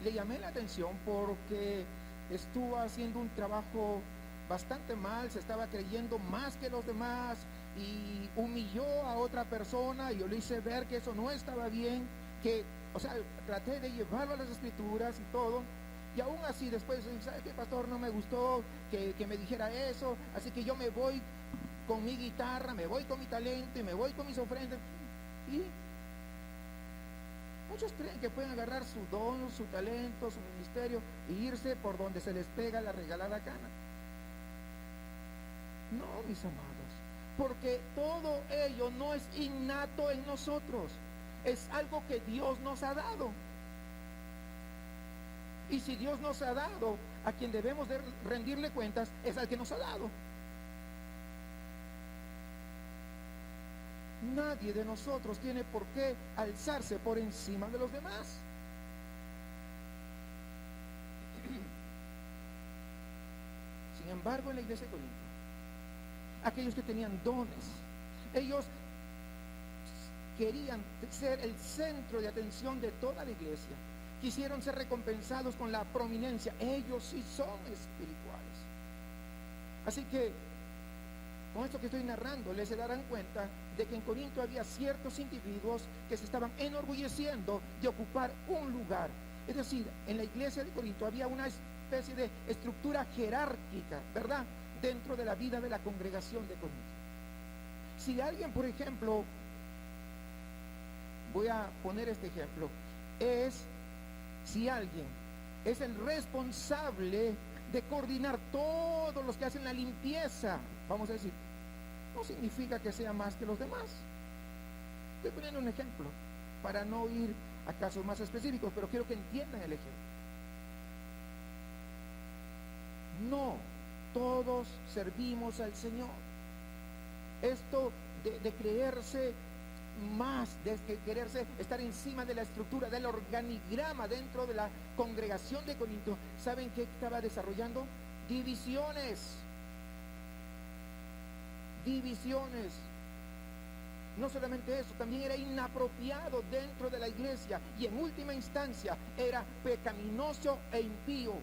le llamé la atención porque estuvo haciendo un trabajo bastante mal, se estaba creyendo más que los demás y humilló a otra persona, y yo le hice ver que eso no estaba bien, que, o sea, traté de llevarlo a las escrituras y todo, y aún así después, ¿sabe qué, pastor? No me gustó que me dijera eso, así que yo me voy con mi guitarra, me voy con mi talento y me voy con mis ofrendas. Y muchos creen que pueden agarrar su don, su talento, su ministerio e irse por donde se les pega la regalada gana. No, mis amados, porque todo ello no es innato en nosotros, es algo que Dios nos ha dado. Y si Dios nos ha dado, a quien debemos de rendirle cuentas es al que nos ha dado. Nadie de nosotros tiene por qué alzarse por encima de los demás. Sin embargo, en la iglesia de Corinto, aquellos que tenían dones, ellos querían ser el centro de atención de toda la iglesia, quisieron ser recompensados con la prominencia. Ellos sí son espirituales. Así que con esto que estoy narrando, les se darán cuenta de que en Corinto había ciertos individuos que se estaban enorgulleciendo de ocupar un lugar. Es decir, en la iglesia de Corinto había especie de estructura jerárquica, ¿verdad?, dentro de la vida de la congregación de Corinto. Si alguien, por ejemplo, voy a poner este ejemplo, si alguien es el responsable de coordinar todos los que hacen la limpieza, vamos a decir, no significa que sea más que los demás. Estoy poniendo un ejemplo para no ir a casos más específicos, pero quiero que entiendan el ejemplo. No, todos servimos al Señor. Esto de creerse más, de quererse estar encima de la estructura, del organigrama dentro de la congregación de Corinto, ¿saben qué estaba desarrollando? Divisiones. No solamente eso, también era inapropiado dentro de la iglesia y en última instancia era pecaminoso e impío.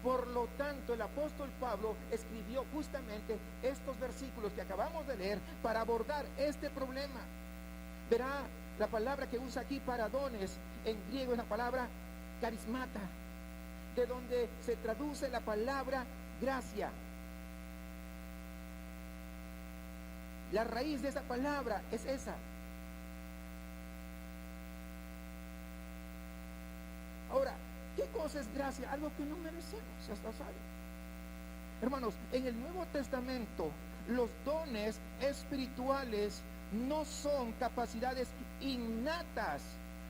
Por lo tanto, el apóstol Pablo escribió justamente estos versículos que acabamos de leer para abordar este problema. Verá, la palabra que usa aquí para dones en griego es la palabra carismata, de donde se traduce la palabra gracia. La raíz de esa palabra es esa. Ahora, ¿qué cosa es gracia? Algo que no merecemos, ya está sabe. Hermanos, en el Nuevo Testamento, los dones espirituales no son capacidades innatas,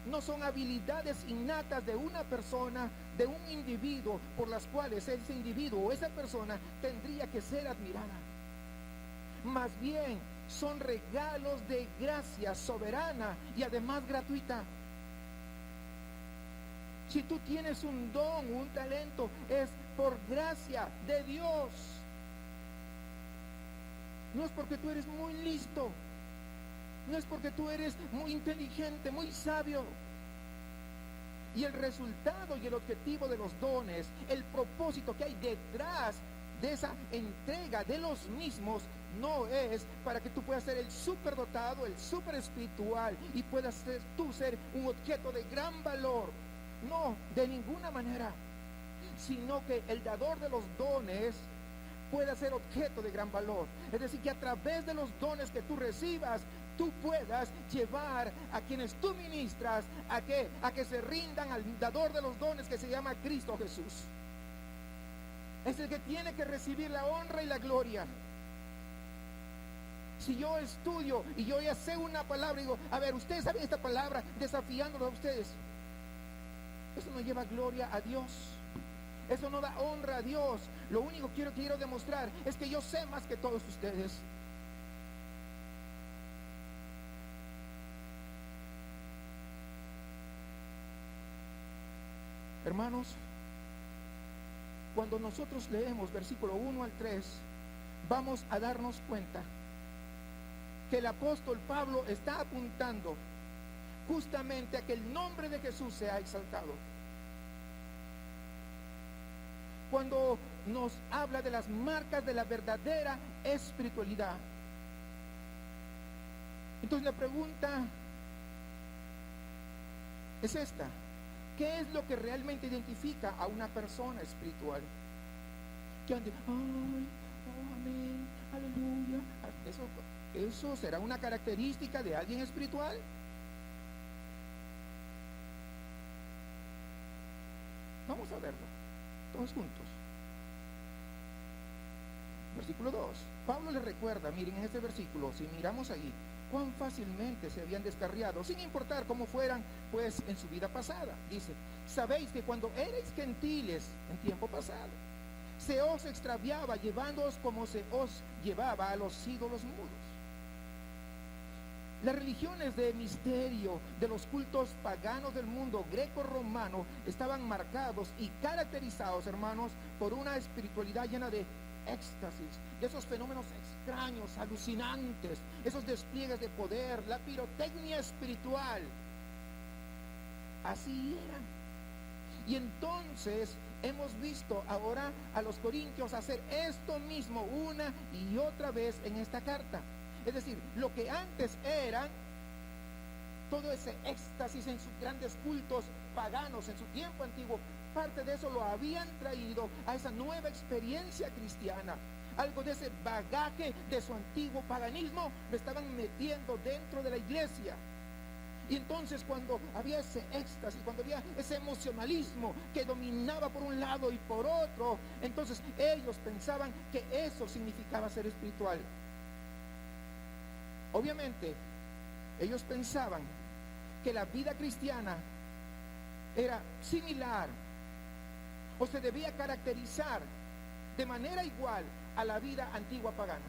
no son habilidades innatas de una persona, de un individuo, por las cuales ese individuo o esa persona tendría que ser admirada. Más bien, son regalos de gracia soberana y además gratuita. Si tú tienes un don, un talento, es por gracia de Dios. No es porque tú eres muy listo, no es porque tú eres muy inteligente, muy sabio. Y el resultado y el objetivo de los dones, el propósito que hay detrás de esa entrega de los mismos, no es para que tú puedas ser el superdotado, el super espiritual y puedas tú ser un objeto de gran valor. No, de ninguna manera, sino que el dador de los dones pueda ser objeto de gran valor. Es decir, que a través de los dones que tú recibas, tú puedas llevar a quienes tú ministras a que se rindan al dador de los dones, que se llama Cristo Jesús. Es el que tiene que recibir la honra y la gloria. Si yo estudio y yo ya sé una palabra y digo, a ver, ustedes saben esta palabra, desafiándolos a ustedes, eso no lleva gloria a Dios, eso no da honra a Dios. Lo único que quiero demostrar es que yo sé más que todos ustedes. Hermanos, cuando nosotros leemos versículo 1 al 3, vamos a darnos cuenta que el apóstol Pablo está apuntando justamente a que el nombre de Jesús sea exaltado. Cuando nos habla de las marcas de la verdadera espiritualidad, entonces la pregunta es esta: ¿qué es lo que realmente identifica a una persona espiritual? Que ande, ay, oh, amén, aleluya. ¿Eso será una característica de alguien espiritual? Vamos a verlo todos juntos. Versículo 2. Pablo les recuerda, miren en este versículo, si miramos ahí, cuán fácilmente se habían descarriado, sin importar cómo fueran, pues, en su vida pasada. Dice, sabéis que cuando erais gentiles en tiempo pasado, se os extraviaba llevándoos como se os llevaba a los ídolos mudos. Las religiones de misterio de los cultos paganos del mundo greco-romano estaban marcados y caracterizados, hermanos, por una espiritualidad llena de éxtasis, de esos fenómenos extraños, alucinantes, esos despliegues de poder, la pirotecnia espiritual. Así eran. Y entonces hemos visto ahora a los corintios hacer esto mismo una y otra vez en esta carta. Es decir, lo que antes eran todo ese éxtasis en sus grandes cultos paganos en su tiempo antiguo, parte de eso lo habían traído a esa nueva experiencia cristiana. Algo de ese bagaje de su antiguo paganismo lo estaban metiendo dentro de la iglesia. Y entonces cuando había ese éxtasis, cuando había ese emocionalismo que dominaba por un lado y por otro, entonces ellos pensaban que eso significaba ser espiritual. Obviamente, ellos pensaban que la vida cristiana era similar o se debía caracterizar de manera igual a la vida antigua pagana.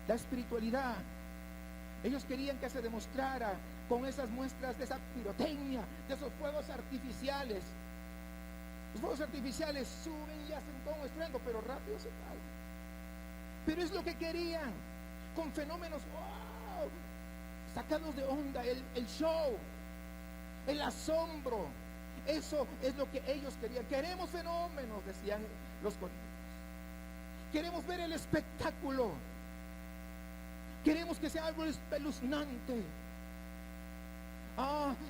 La espiritualidad, ellos querían que se demostrara con esas muestras de esa pirotecnia, de esos fuegos artificiales. Los fuegos artificiales suben y hacen todo un estruendo, pero rápido se caen. Pero es lo que querían, con fenómenos, wow, sacados de onda, el show, el asombro. Eso es lo que ellos querían. Queremos fenómenos, decían los corintios. Queremos ver el espectáculo. Queremos que sea algo espeluznante.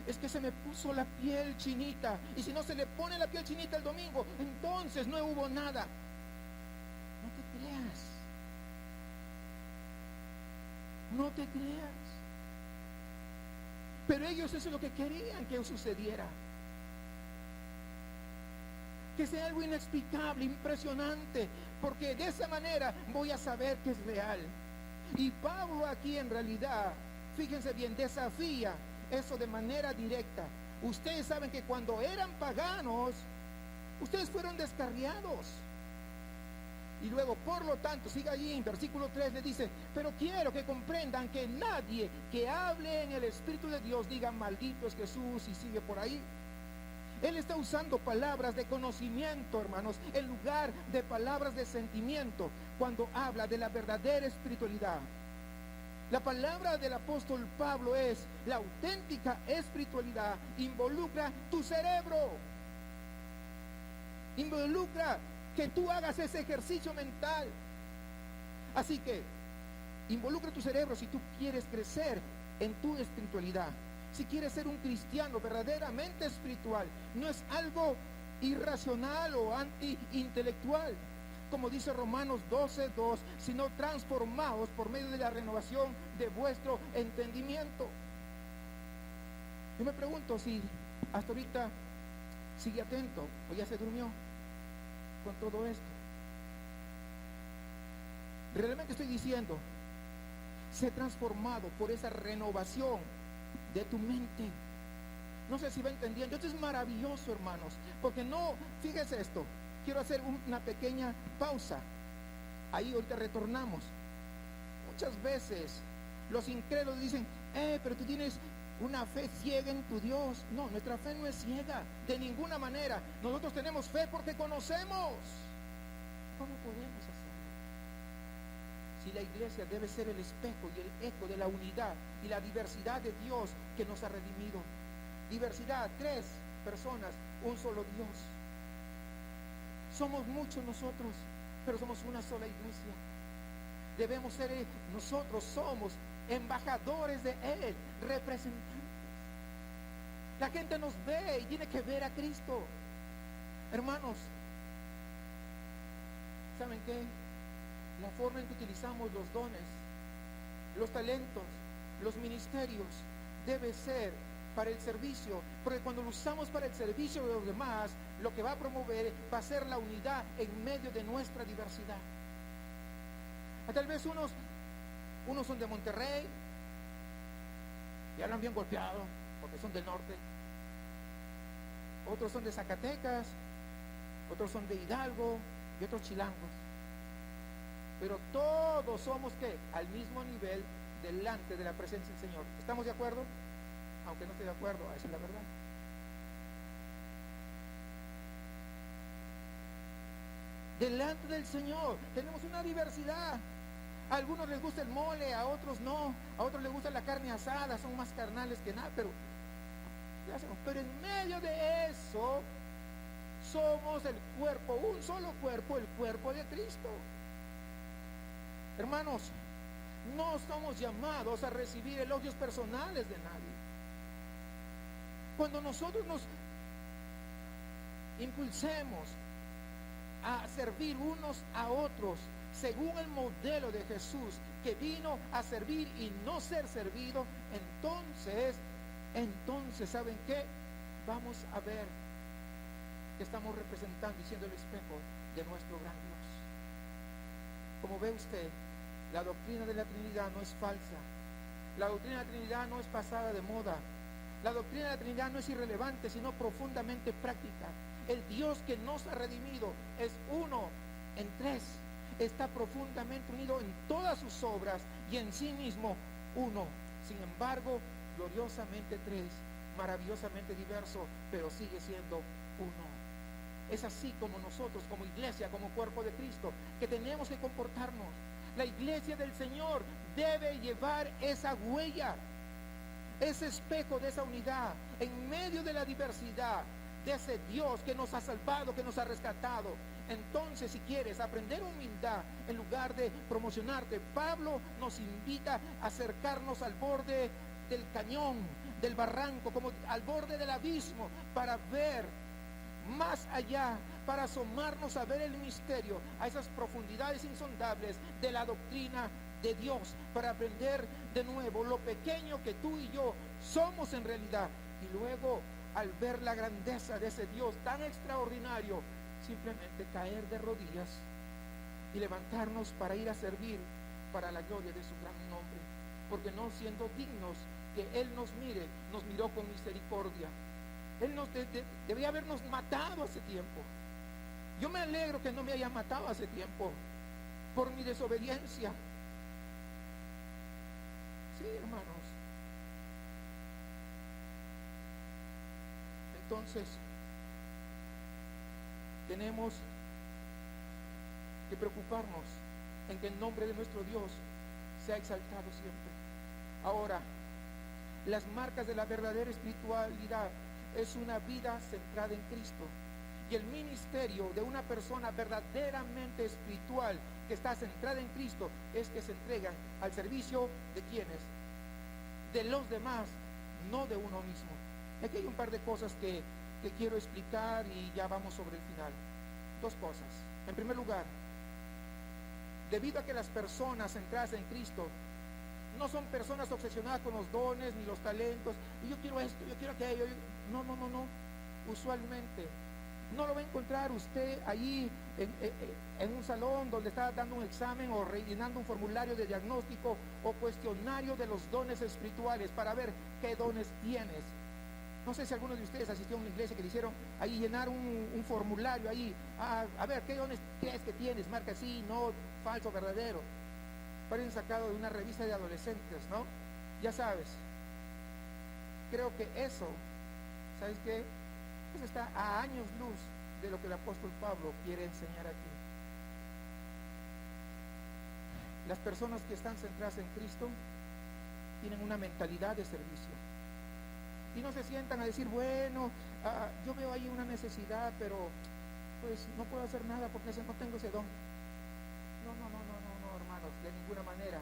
Es que se me puso la piel chinita. Y si no se le pone la piel chinita el domingo, entonces no hubo nada. No te creas. No te creas. Pero ellos eso es lo que querían que sucediera. Que sea algo inexplicable, impresionante, porque de esa manera voy a saber que es real. Y Pablo aquí en realidad, fíjense bien, desafía eso de manera directa. Ustedes saben que cuando eran paganos, ustedes fueron descarriados. Y luego, por lo tanto, sigue allí en versículo 3, le dice: pero quiero que comprendan que nadie que hable en el Espíritu de Dios diga maldito es Jesús, y sigue por ahí. Él está usando palabras de conocimiento, hermanos, en lugar de palabras de sentimiento, cuando habla de la verdadera espiritualidad. La palabra del apóstol Pablo es: la auténtica espiritualidad involucra tu cerebro. Involucra que tú hagas ese ejercicio mental. Así que involucra tu cerebro si tú quieres crecer en tu espiritualidad. Si quieres ser un cristiano verdaderamente espiritual, no es algo irracional o anti-intelectual, como dice Romanos 12:2, sino transformados por medio de la renovación de vuestro entendimiento. Yo me pregunto si hasta ahorita sigue atento o ya se durmió con todo esto. Realmente estoy diciendo, sé transformado por esa renovación de tu mente. No sé si va entendiendo. Esto es maravilloso, hermanos, porque no, fíjese esto, quiero hacer una pequeña pausa. Ahí ahorita retornamos. Muchas veces los incrédulos dicen: pero tú tienes una fe ciega en tu Dios. No, nuestra fe no es ciega, de ninguna manera. Nosotros tenemos fe porque conocemos. ¿Cómo podemos hacerlo? Si la iglesia debe ser el espejo y el eco de la unidad y la diversidad de Dios que nos ha redimido. Diversidad, 3 personas, un solo Dios. Somos muchos nosotros, pero somos una sola iglesia. Debemos ser, nosotros somos embajadores de Él, representantes. La gente nos ve y tiene que ver a Cristo. Hermanos, ¿saben qué? La forma en que utilizamos los dones, los talentos, los ministerios, debe ser para el servicio, porque cuando lo usamos para el servicio de los demás, lo que va a promover va a ser la unidad en medio de nuestra diversidad. Tal vez unos son de Monterrey y hablan bien golpeado porque son del norte, otros son de Zacatecas, otros son de Hidalgo y otros chilangos, pero todos somos ¿qué? Al mismo nivel delante de la presencia del Señor. ¿Estamos de acuerdo? Aunque no esté de acuerdo, esa es la verdad. Delante del Señor tenemos una diversidad. A algunos les gusta el mole, a otros no, a otros les gusta la carne asada, son más carnales que nada, pero en medio de eso somos el cuerpo, un solo cuerpo, el cuerpo de Cristo. Hermanos, no somos llamados a recibir elogios personales de nadie. Cuando nosotros nos impulsemos a servir unos a otros según el modelo de Jesús, que vino a servir y no ser servido, entonces, ¿saben qué? Vamos a ver que estamos representando y siendo el espejo de nuestro gran Dios. Como ve usted, la doctrina de la Trinidad no es falsa. La doctrina de la Trinidad no es pasada de moda. La doctrina de la Trinidad no es irrelevante, sino profundamente práctica. El Dios que nos ha redimido es uno en tres. Está profundamente unido en todas sus obras y en sí mismo uno. Sin embargo, gloriosamente tres, maravillosamente diverso, pero sigue siendo uno. Es así como nosotros, como iglesia, como cuerpo de Cristo, que tenemos que comportarnos. La iglesia del Señor debe llevar esa huella, ese espejo de esa unidad, en medio de la diversidad, de ese Dios que nos ha salvado, que nos ha rescatado. Entonces, si quieres aprender humildad en lugar de promocionarte, Pablo nos invita a acercarnos al borde del cañón, del barranco, como al borde del abismo, para ver más allá, para asomarnos a ver el misterio, a esas profundidades insondables de la doctrina de Dios, para aprender de nuevo lo pequeño que tú y yo somos en realidad, y luego, al ver la grandeza de ese Dios tan extraordinario, simplemente caer de rodillas y levantarnos para ir a servir para la gloria de su gran nombre, porque no siendo dignos que Él nos mire, nos miró con misericordia. Él debería habernos matado hace tiempo. Yo me alegro que no me haya matado hace tiempo por mi desobediencia. Sí, hermanos. Entonces, tenemos que preocuparnos en que el nombre de nuestro Dios sea exaltado siempre. Ahora, las marcas de la verdadera espiritualidad es una vida centrada en Cristo. Y el ministerio de una persona verdaderamente espiritual que está centrada en Cristo es que se entregan al servicio de quienes, de los demás, no de uno mismo. Aquí hay un par de cosas que quiero explicar y ya vamos sobre el final. Dos cosas. En primer lugar, debido a que las personas centradas en Cristo no son personas obsesionadas con los dones ni los talentos, y yo quiero esto, yo quiero aquello. No. Usualmente no lo va a encontrar usted allí en un salón donde está dando un examen o rellenando un formulario de diagnóstico o cuestionario de los dones espirituales para ver qué dones tienes. No sé si alguno de ustedes asistió a una iglesia que le hicieron ahí llenar un formulario ahí, a ver qué dones crees que tienes, marca sí, no, falso, verdadero. Parecen sacado de una revista de adolescentes, ¿no? Ya sabes. Creo que eso, ¿sabes qué? Eso está a años luz de lo que el apóstol Pablo quiere enseñar aquí. Las personas que están centradas en Cristo tienen una mentalidad de servicio. Y no se sientan a decir, bueno, yo veo ahí una necesidad, pero pues no puedo hacer nada porque no tengo ese don. No, hermanos, de ninguna manera.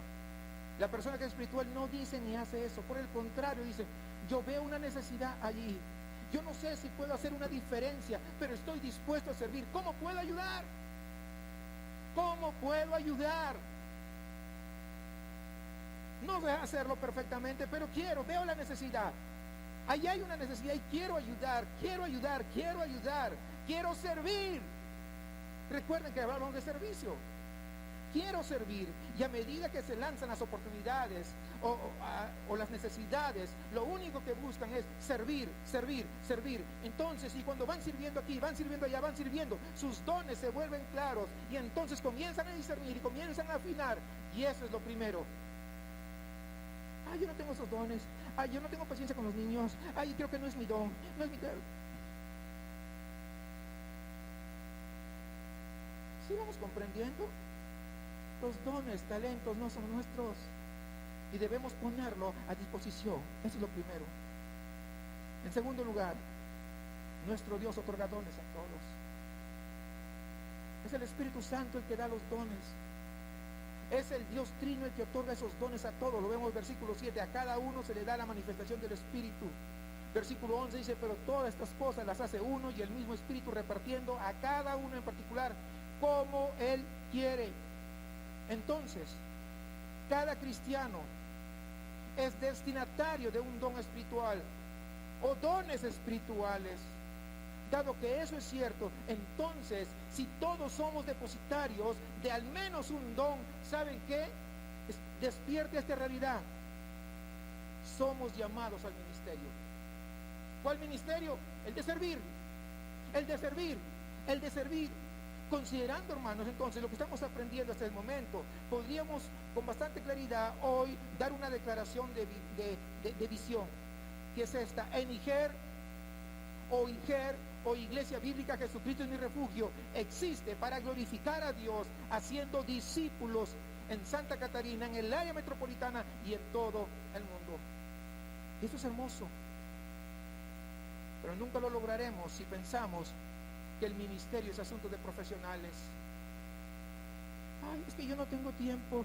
La persona que es espiritual no dice ni hace eso. Por el contrario, dice, yo veo una necesidad allí. Yo no sé si puedo hacer una diferencia, pero estoy dispuesto a servir. ¿Cómo puedo ayudar? ¿Cómo puedo ayudar? No voy a hacerlo perfectamente, pero veo la necesidad. Ahí hay una necesidad y quiero ayudar, quiero servir. Recuerden que hablamos de servicio. Quiero servir, y a medida que se lanzan las oportunidades o las necesidades, lo único que buscan es servir. Entonces, y cuando van sirviendo aquí, van sirviendo allá, van sirviendo, sus dones se vuelven claros, y entonces comienzan a discernir y comienzan a afinar, y eso es lo primero. Yo no tengo esos dones, yo no tengo paciencia con los niños, creo que no es mi don, no es mi don. ¿Sí vamos comprendiendo? Los dones, talentos no son nuestros y debemos ponerlo a disposición. Eso es lo primero. En segundo lugar, nuestro Dios otorga dones a todos. Es el Espíritu Santo el que da los dones. Es el Dios Trino el que otorga esos dones a todos. Lo vemos en versículo 7. A cada uno se le da la manifestación del Espíritu. Versículo 11 dice, pero todas estas cosas las hace uno y el mismo Espíritu, repartiendo a cada uno en particular como Él quiere. Entonces, cada cristiano es destinatario de un don espiritual o dones espirituales. Dado que eso es cierto, entonces, si todos somos depositarios de al menos un don, ¿saben qué? Despierte esta realidad. Somos llamados al ministerio. ¿Cuál ministerio? El de servir. El de servir. El de servir. Considerando, hermanos, entonces lo que estamos aprendiendo hasta el momento, podríamos con bastante claridad hoy dar una declaración de visión, que es esta: en IGER o Iglesia Bíblica Jesucristo es mi refugio, existe para glorificar a Dios, haciendo discípulos en Santa Catarina, en el área metropolitana y en todo el mundo. Eso es hermoso, pero nunca lo lograremos si pensamos que el ministerio es asunto de profesionales. Ay, es que yo no tengo tiempo.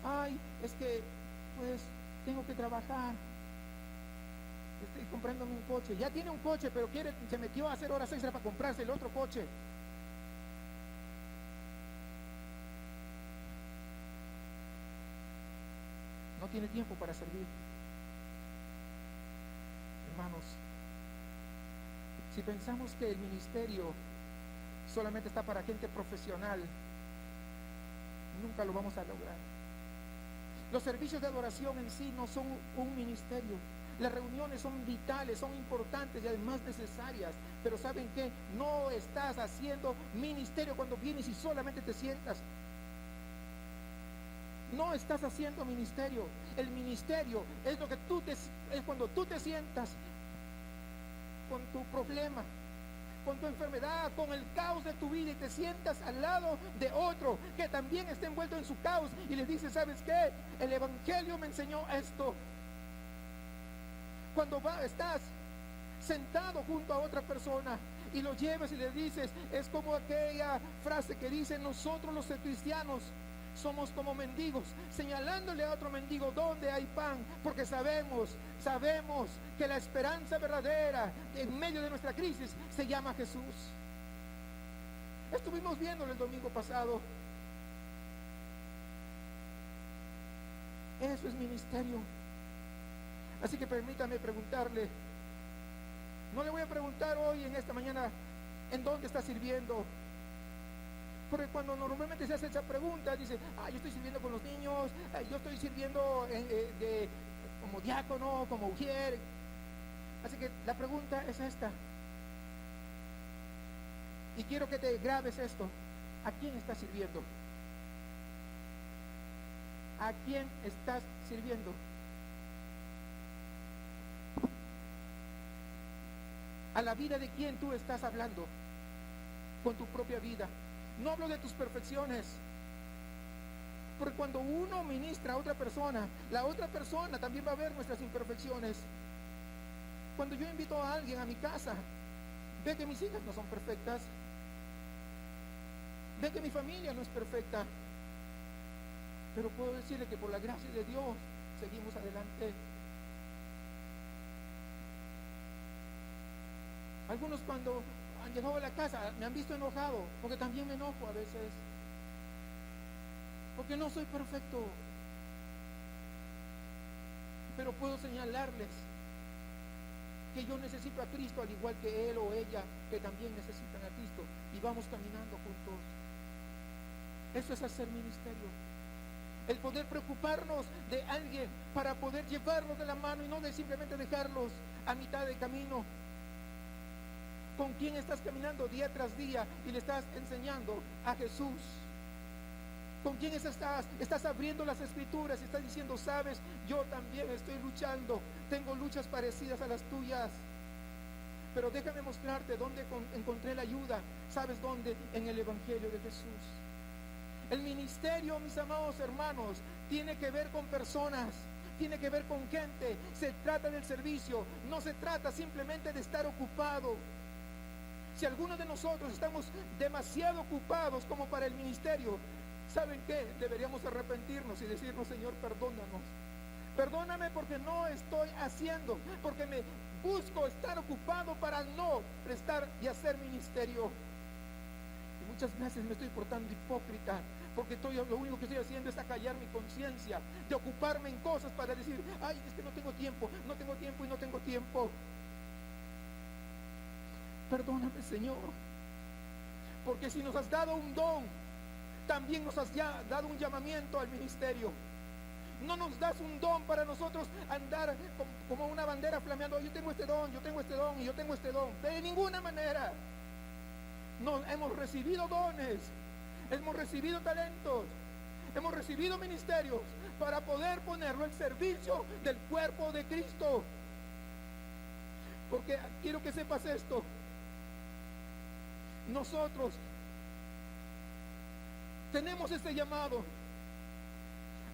Ay, es que pues tengo que trabajar. Estoy comprándome un coche. Ya tiene un coche, pero se metió a hacer horas extra para comprarse el otro coche. No tiene tiempo para servir. Hermanos, si pensamos que el ministerio solamente está para gente profesional, nunca lo vamos a lograr. Los servicios de adoración en sí no son un ministerio. Las reuniones son vitales, son importantes y además necesarias. Pero ¿saben qué? No estás haciendo ministerio cuando vienes y solamente te sientas. No estás haciendo ministerio. El ministerio es lo que es cuando tú te sientas con tu problema, con tu enfermedad, con el caos de tu vida, y te sientas al lado de otro que también está envuelto en su caos y le dices: ¿sabes qué? El Evangelio me enseñó esto. Cuando estás sentado junto a otra persona y lo llevas y le dices, es como aquella frase que dice: nosotros los cristianos somos como mendigos, señalándole a otro mendigo dónde hay pan, porque sabemos que la esperanza verdadera en medio de nuestra crisis se llama Jesús. Estuvimos viéndolo el domingo pasado. Eso es ministerio. Así que permítame preguntarle, no le voy a preguntar hoy en esta mañana en dónde está sirviendo, porque cuando normalmente se hace esa pregunta, dice: yo estoy sirviendo con los niños, yo estoy sirviendo como diácono, como ujier. Así que la pregunta es esta, y quiero que te grabes esto: ¿a quién estás sirviendo? ¿A quién estás sirviendo? ¿A la vida de quién tú estás hablando? Con tu propia vida. No hablo de tus perfecciones, porque cuando uno ministra a otra persona, la otra persona también va a ver nuestras imperfecciones. Cuando yo invito a alguien a mi casa, ve que mis hijas no son perfectas, ve que mi familia no es perfecta, pero puedo decirle que por la gracia de Dios seguimos adelante. Algunos cuando han llegado a la casa me han visto enojado, porque también me enojo a veces, porque no soy perfecto, pero puedo señalarles que yo necesito a Cristo al igual que él o ella, que también necesitan a Cristo, y vamos caminando juntos. Eso es hacer ministerio, el poder preocuparnos de alguien para poder llevarlos de la mano y no de simplemente dejarlos a mitad de camino. ¿Con quién estás caminando día tras día y le estás enseñando a Jesús? ¿Con quién estás? Estás abriendo las escrituras y estás diciendo: sabes, yo también estoy luchando, tengo luchas parecidas a las tuyas, pero déjame mostrarte dónde encontré la ayuda. ¿Sabes dónde? En el Evangelio de Jesús. El ministerio, mis amados hermanos, tiene que ver con personas, tiene que ver con gente. Se trata del servicio, no se trata simplemente de estar ocupado. Si algunos de nosotros estamos demasiado ocupados como para el ministerio, ¿saben qué? Deberíamos arrepentirnos y decirnos: Señor, perdónanos. Perdóname porque no estoy haciendo, porque me busco estar ocupado para no prestar y hacer ministerio. Y muchas veces me estoy portando hipócrita, porque lo único que estoy haciendo es acallar mi conciencia, de ocuparme en cosas para decir, ay, es que no tengo tiempo y no tengo tiempo. Perdóname, Señor, porque si nos has dado un don, también nos has dado un llamamiento al ministerio. No nos das un don para nosotros andar como una bandera flameando, yo tengo este don, yo tengo este don y yo tengo este don. De ninguna manera. No, hemos recibido dones, hemos recibido talentos, hemos recibido ministerios para poder ponerlo al servicio del cuerpo de Cristo. Porque quiero que sepas esto. Nosotros tenemos este llamado.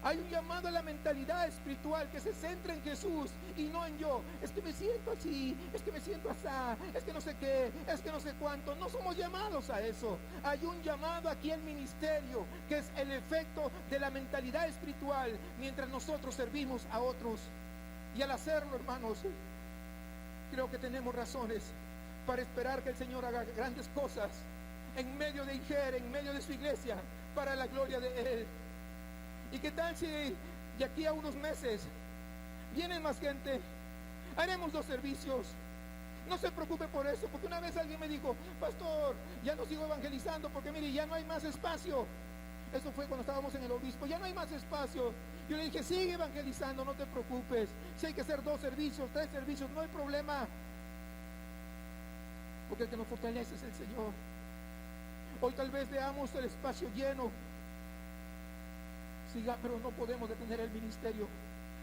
Hay un llamado a la mentalidad espiritual que se centra en Jesús y no en yo. Es que me siento así, es que me siento así, es que no sé qué, es que no sé cuánto. No somos llamados a eso. Hay un llamado aquí al ministerio, que es el efecto de la mentalidad espiritual mientras nosotros servimos a otros. Y al hacerlo, hermanos, creo que tenemos razones para esperar que el Señor haga grandes cosas en medio de Iger, en medio de su iglesia, para la gloria de Él. ¿Y qué tal si de aquí a unos meses vienen más gente? Haremos 2 servicios. No se preocupe por eso, porque una vez alguien me dijo, pastor, ya no sigo evangelizando porque mire, ya no hay más espacio. Eso fue cuando estábamos en el obispo, ya no hay más espacio. Yo le dije, sigue evangelizando, no te preocupes. Si hay que hacer 2 servicios, 3 servicios, no hay problema. Porque el que nos fortalece es el Señor. Hoy tal vez veamos el espacio lleno, pero no podemos detener el ministerio.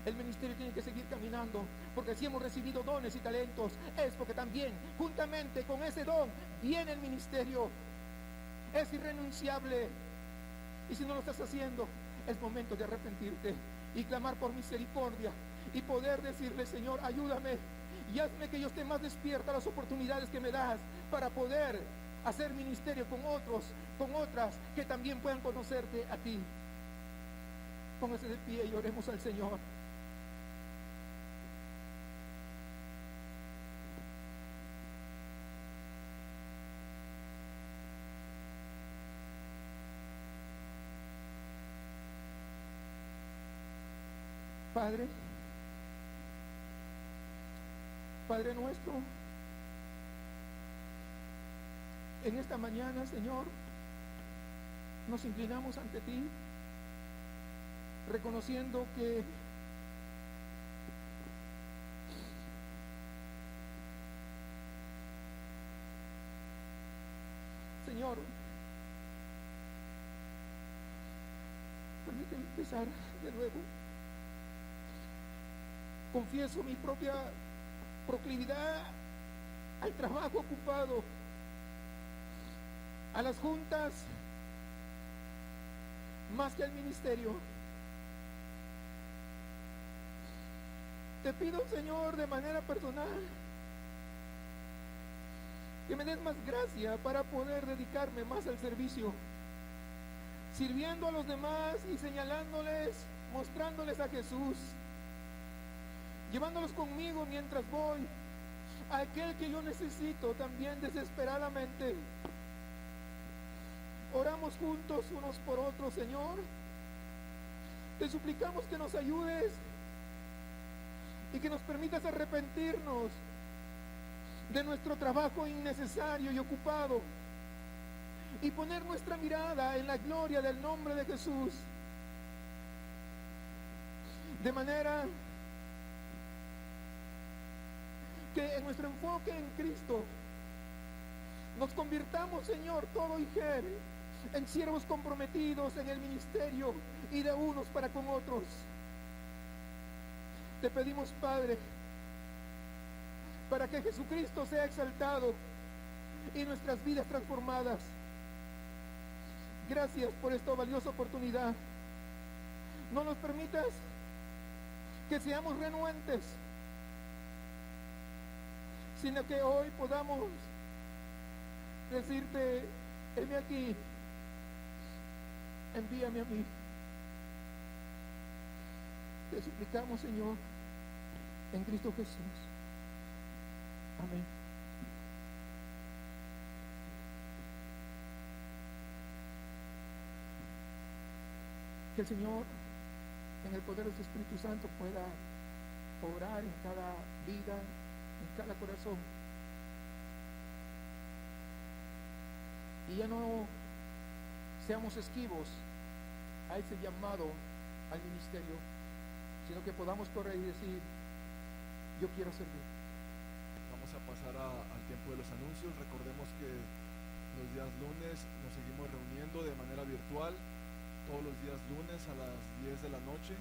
El ministerio tiene que seguir caminando, porque si hemos recibido dones y talentos, es porque también juntamente con ese don viene el ministerio. Es irrenunciable. Y si no lo estás haciendo, es momento de arrepentirte y clamar por misericordia y poder decirle, Señor, ayúdame y hazme que yo esté más despierta a las oportunidades que me das para poder hacer ministerio con otros, con otras que también puedan conocerte a ti. Póngase de pie y oremos al Señor. Padre nuestro, en esta mañana, Señor, nos inclinamos ante ti, reconociendo que Señor, permíteme empezar de nuevo. Confieso mi propia proclividad al trabajo ocupado, a las juntas, más que al ministerio. Te pido, Señor, de manera personal, que me des más gracia para poder dedicarme más al servicio, sirviendo a los demás y señalándoles, mostrándoles a Jesús, llevándolos conmigo mientras voy a aquel que yo necesito también desesperadamente. Oramos juntos unos por otros, Señor. Te suplicamos que nos ayudes y que nos permitas arrepentirnos de nuestro trabajo innecesario y ocupado y poner nuestra mirada en la gloria del nombre de Jesús, de manera que en nuestro enfoque en Cristo nos convirtamos, Señor, todo Iger, en siervos comprometidos en el ministerio y de unos para con otros. Te pedimos, Padre, para que Jesucristo sea exaltado y nuestras vidas transformadas. Gracias por esta valiosa oportunidad. No nos permitas que seamos renuentes, sino que hoy podamos decirte, heme aquí, envíame a mí. Te suplicamos, Señor, en Cristo Jesús. Amén. Que el Señor, en el poder de su Espíritu Santo, pueda obrar en cada vida, en cada corazón. Y ya no seamos esquivos a ese llamado al ministerio, sino que podamos correr y decir: yo quiero servir. Vamos a pasar al tiempo de los anuncios. Recordemos que los días lunes nos seguimos reuniendo de manera virtual, todos los días lunes a las 10 de la noche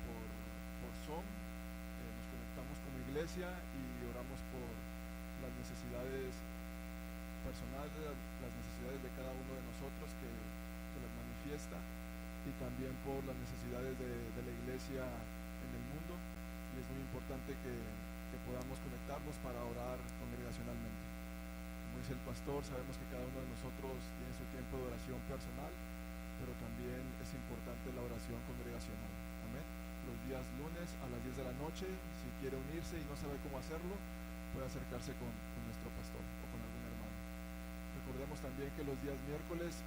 por Zoom. Nos conectamos como iglesia y oramos por las necesidades personales, las necesidades de cada uno de nosotros que las manifiesta, y también por las necesidades de la iglesia en el mundo. Y es muy importante que podamos conectarnos para orar congregacionalmente. Como dice el pastor, sabemos que cada uno de nosotros tiene su tiempo de oración personal, pero también es importante la oración congregacional. Amén. Los días lunes a las 10 de la noche, si quiere unirse y no sabe cómo hacerlo, puede acercarse con nuestro pastor o con algún hermano. Recordemos también que los días miércoles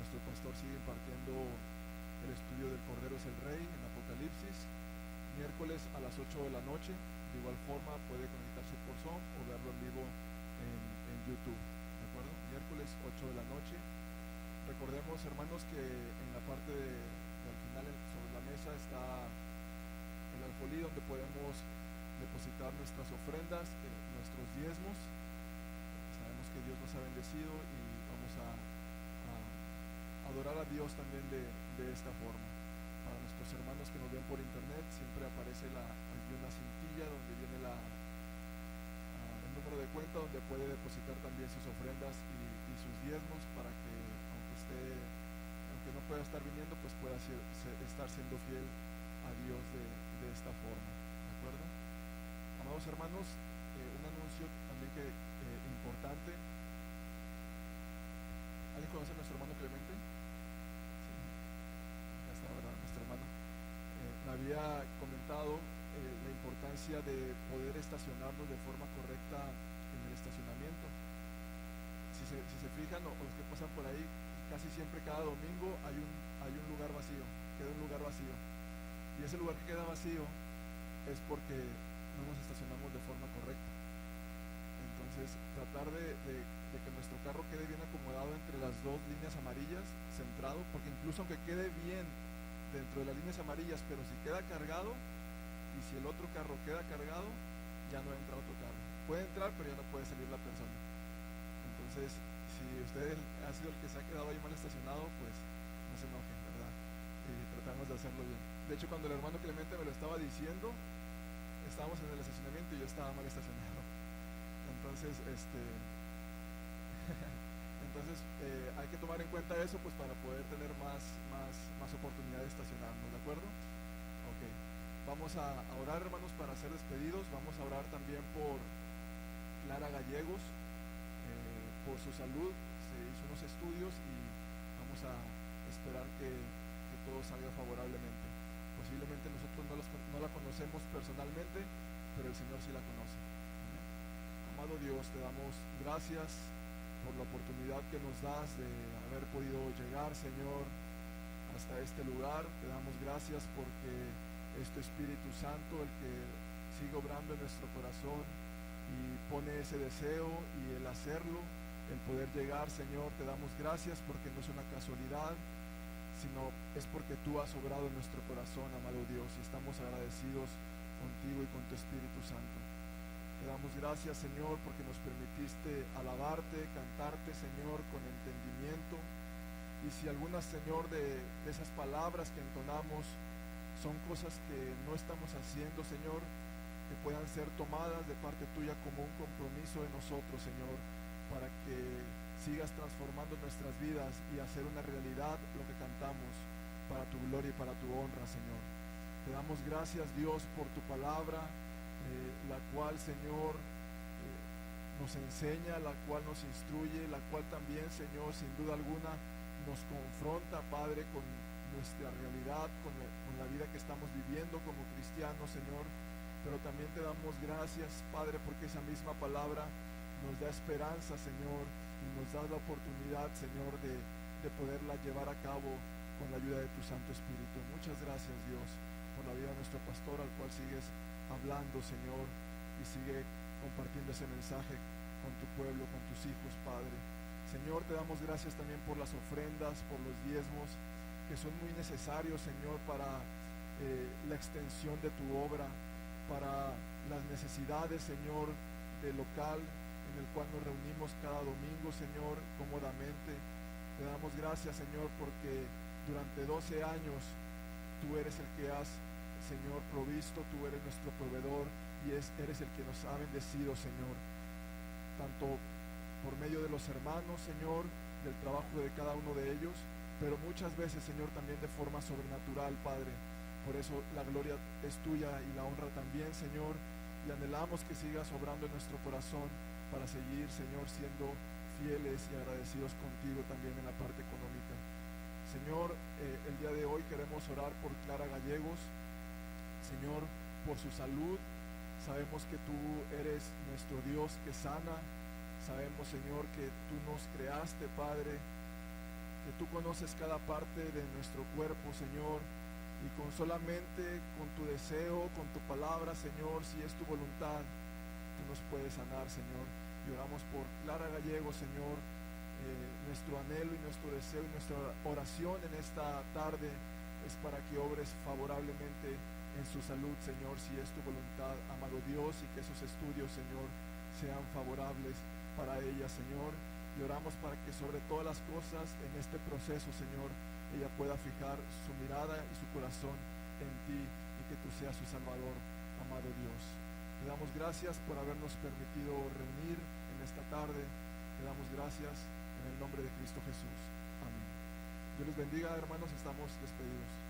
nuestro pastor sigue impartiendo el estudio del Cordero es el Rey en Apocalipsis, miércoles a las 8 de la noche. De igual forma puede conectarse por Zoom o verlo en vivo en YouTube, ¿de acuerdo? Miércoles 8 de la noche. Recordemos, hermanos, que en la parte al final sobre la mesa está el alfolí donde podemos depositar nuestras ofrendas, nuestros diezmos. Sabemos que Dios nos ha bendecido y vamos a adorar a Dios también de esta forma. Para nuestros hermanos que nos ven por internet, siempre aparece aquí una cintilla donde viene el número de cuenta donde puede depositar también sus ofrendas y sus diezmos, para que aunque no pueda estar viniendo, pues pueda estar siendo fiel a Dios de esta forma. ¿De acuerdo? Amados hermanos, un anuncio también importante. ¿Alguien conoce a nuestro hermano Clemente? Sí. Ya está, ¿verdad? Nuestro hermano. Me había comentado la importancia de poder estacionarnos de forma correcta en el estacionamiento. Si se fijan, o los que pasan por ahí, casi siempre cada domingo hay un lugar vacío, queda un lugar vacío. Y ese lugar que queda vacío es porque no nos estacionamos de forma correcta. Entonces, tratar de que nuestro carro quede bien acomodado entre las dos líneas amarillas, centrado, porque incluso aunque quede bien dentro de las líneas amarillas, pero si queda cargado, y si el otro carro queda cargado, ya no entra otro carro. Puede entrar, pero ya no puede salir la persona. Entonces, si usted ha sido el que se ha quedado ahí mal estacionado, pues no se enoje, ¿verdad? Y tratamos de hacerlo bien. De hecho, cuando el hermano Clemente me lo estaba diciendo, estábamos en el estacionamiento y yo estaba mal estacionado. Entonces, hay que tomar en cuenta eso, pues, para poder tener más oportunidad de estacionarnos, ¿de acuerdo? Ok. Vamos a orar, hermanos, para ser despedidos. Vamos a orar también por Clara Gallegos, por su salud. Se hizo unos estudios y vamos a esperar que todo salga favorablemente. Posiblemente nosotros no la conocemos personalmente, pero el Señor sí la conoce. Amén. Amado Dios, te damos gracias por la oportunidad que nos das de haber podido llegar, Señor, hasta este lugar. Te damos gracias porque es tu Espíritu Santo el que sigue obrando en nuestro corazón y pone ese deseo y el hacerlo, el poder llegar, Señor. Te damos gracias porque no es una casualidad, sino es porque tú has obrado en nuestro corazón, amado Dios, y estamos agradecidos contigo y con tu Espíritu Santo. Te damos gracias, Señor, porque nos permitiste alabarte, cantarte, Señor, con entendimiento. Y si algunas, Señor, de esas palabras que entonamos son cosas que no estamos haciendo, Señor, que puedan ser tomadas de parte tuya como un compromiso de nosotros, Señor, para que sigas transformando nuestras vidas y hacer una realidad lo que cantamos para tu gloria y para tu honra, Señor. Te damos gracias, Dios, por tu palabra, la cual, Señor, nos enseña, la cual nos instruye, la cual también, Señor, sin duda alguna nos confronta, Padre, con nuestra realidad, con la vida que estamos viviendo como cristianos, Señor. Pero también te damos gracias, Padre, porque esa misma palabra nos da esperanza, Señor, y nos da la oportunidad, Señor, de poderla llevar a cabo con la ayuda de tu Santo Espíritu. Muchas gracias, Dios, por la vida de nuestro pastor, al cual sigues hablando, Señor, y sigue compartiendo ese mensaje con tu pueblo, con tus hijos, Padre. Señor, te damos gracias también por las ofrendas, por los diezmos, que son muy necesarios, Señor, para la extensión de tu obra, para las necesidades, Señor, del local en el cual nos reunimos cada domingo, Señor, cómodamente. Te damos gracias, Señor, porque durante 12 años tú eres el que has, Señor, provisto, tú eres nuestro proveedor y eres el que nos ha bendecido, Señor, tanto por medio de los hermanos, Señor, del trabajo de cada uno de ellos, pero muchas veces, Señor, también de forma sobrenatural, Padre. Por eso la gloria es tuya y la honra también, Señor, y anhelamos que sigas obrando en nuestro corazón para seguir, Señor, siendo fieles y agradecidos contigo también en la parte económica. Señor, el día de hoy queremos orar por Clara Gallegos, Señor, por su salud. Sabemos que tú eres nuestro Dios que sana. Sabemos, Señor, que tú nos creaste, Padre, que tú conoces cada parte de nuestro cuerpo, Señor, y con solamente con tu deseo, con tu palabra, Señor, si es tu voluntad, tú nos puedes sanar, Señor. Y oramos por Clara Gallegos, Señor. Nuestro anhelo y nuestro deseo y nuestra oración en esta tarde es para que obres favorablemente en su salud, Señor, si es tu voluntad, amado Dios, y que esos estudios, Señor, sean favorables para ella, Señor. Y oramos para que sobre todas las cosas en este proceso, Señor, ella pueda fijar su mirada y su corazón en ti y que tú seas su Salvador, amado Dios. Te damos gracias por habernos permitido reunir en esta tarde. Te damos gracias en el nombre de Cristo Jesús. Amén. Dios les bendiga, hermanos, estamos despedidos.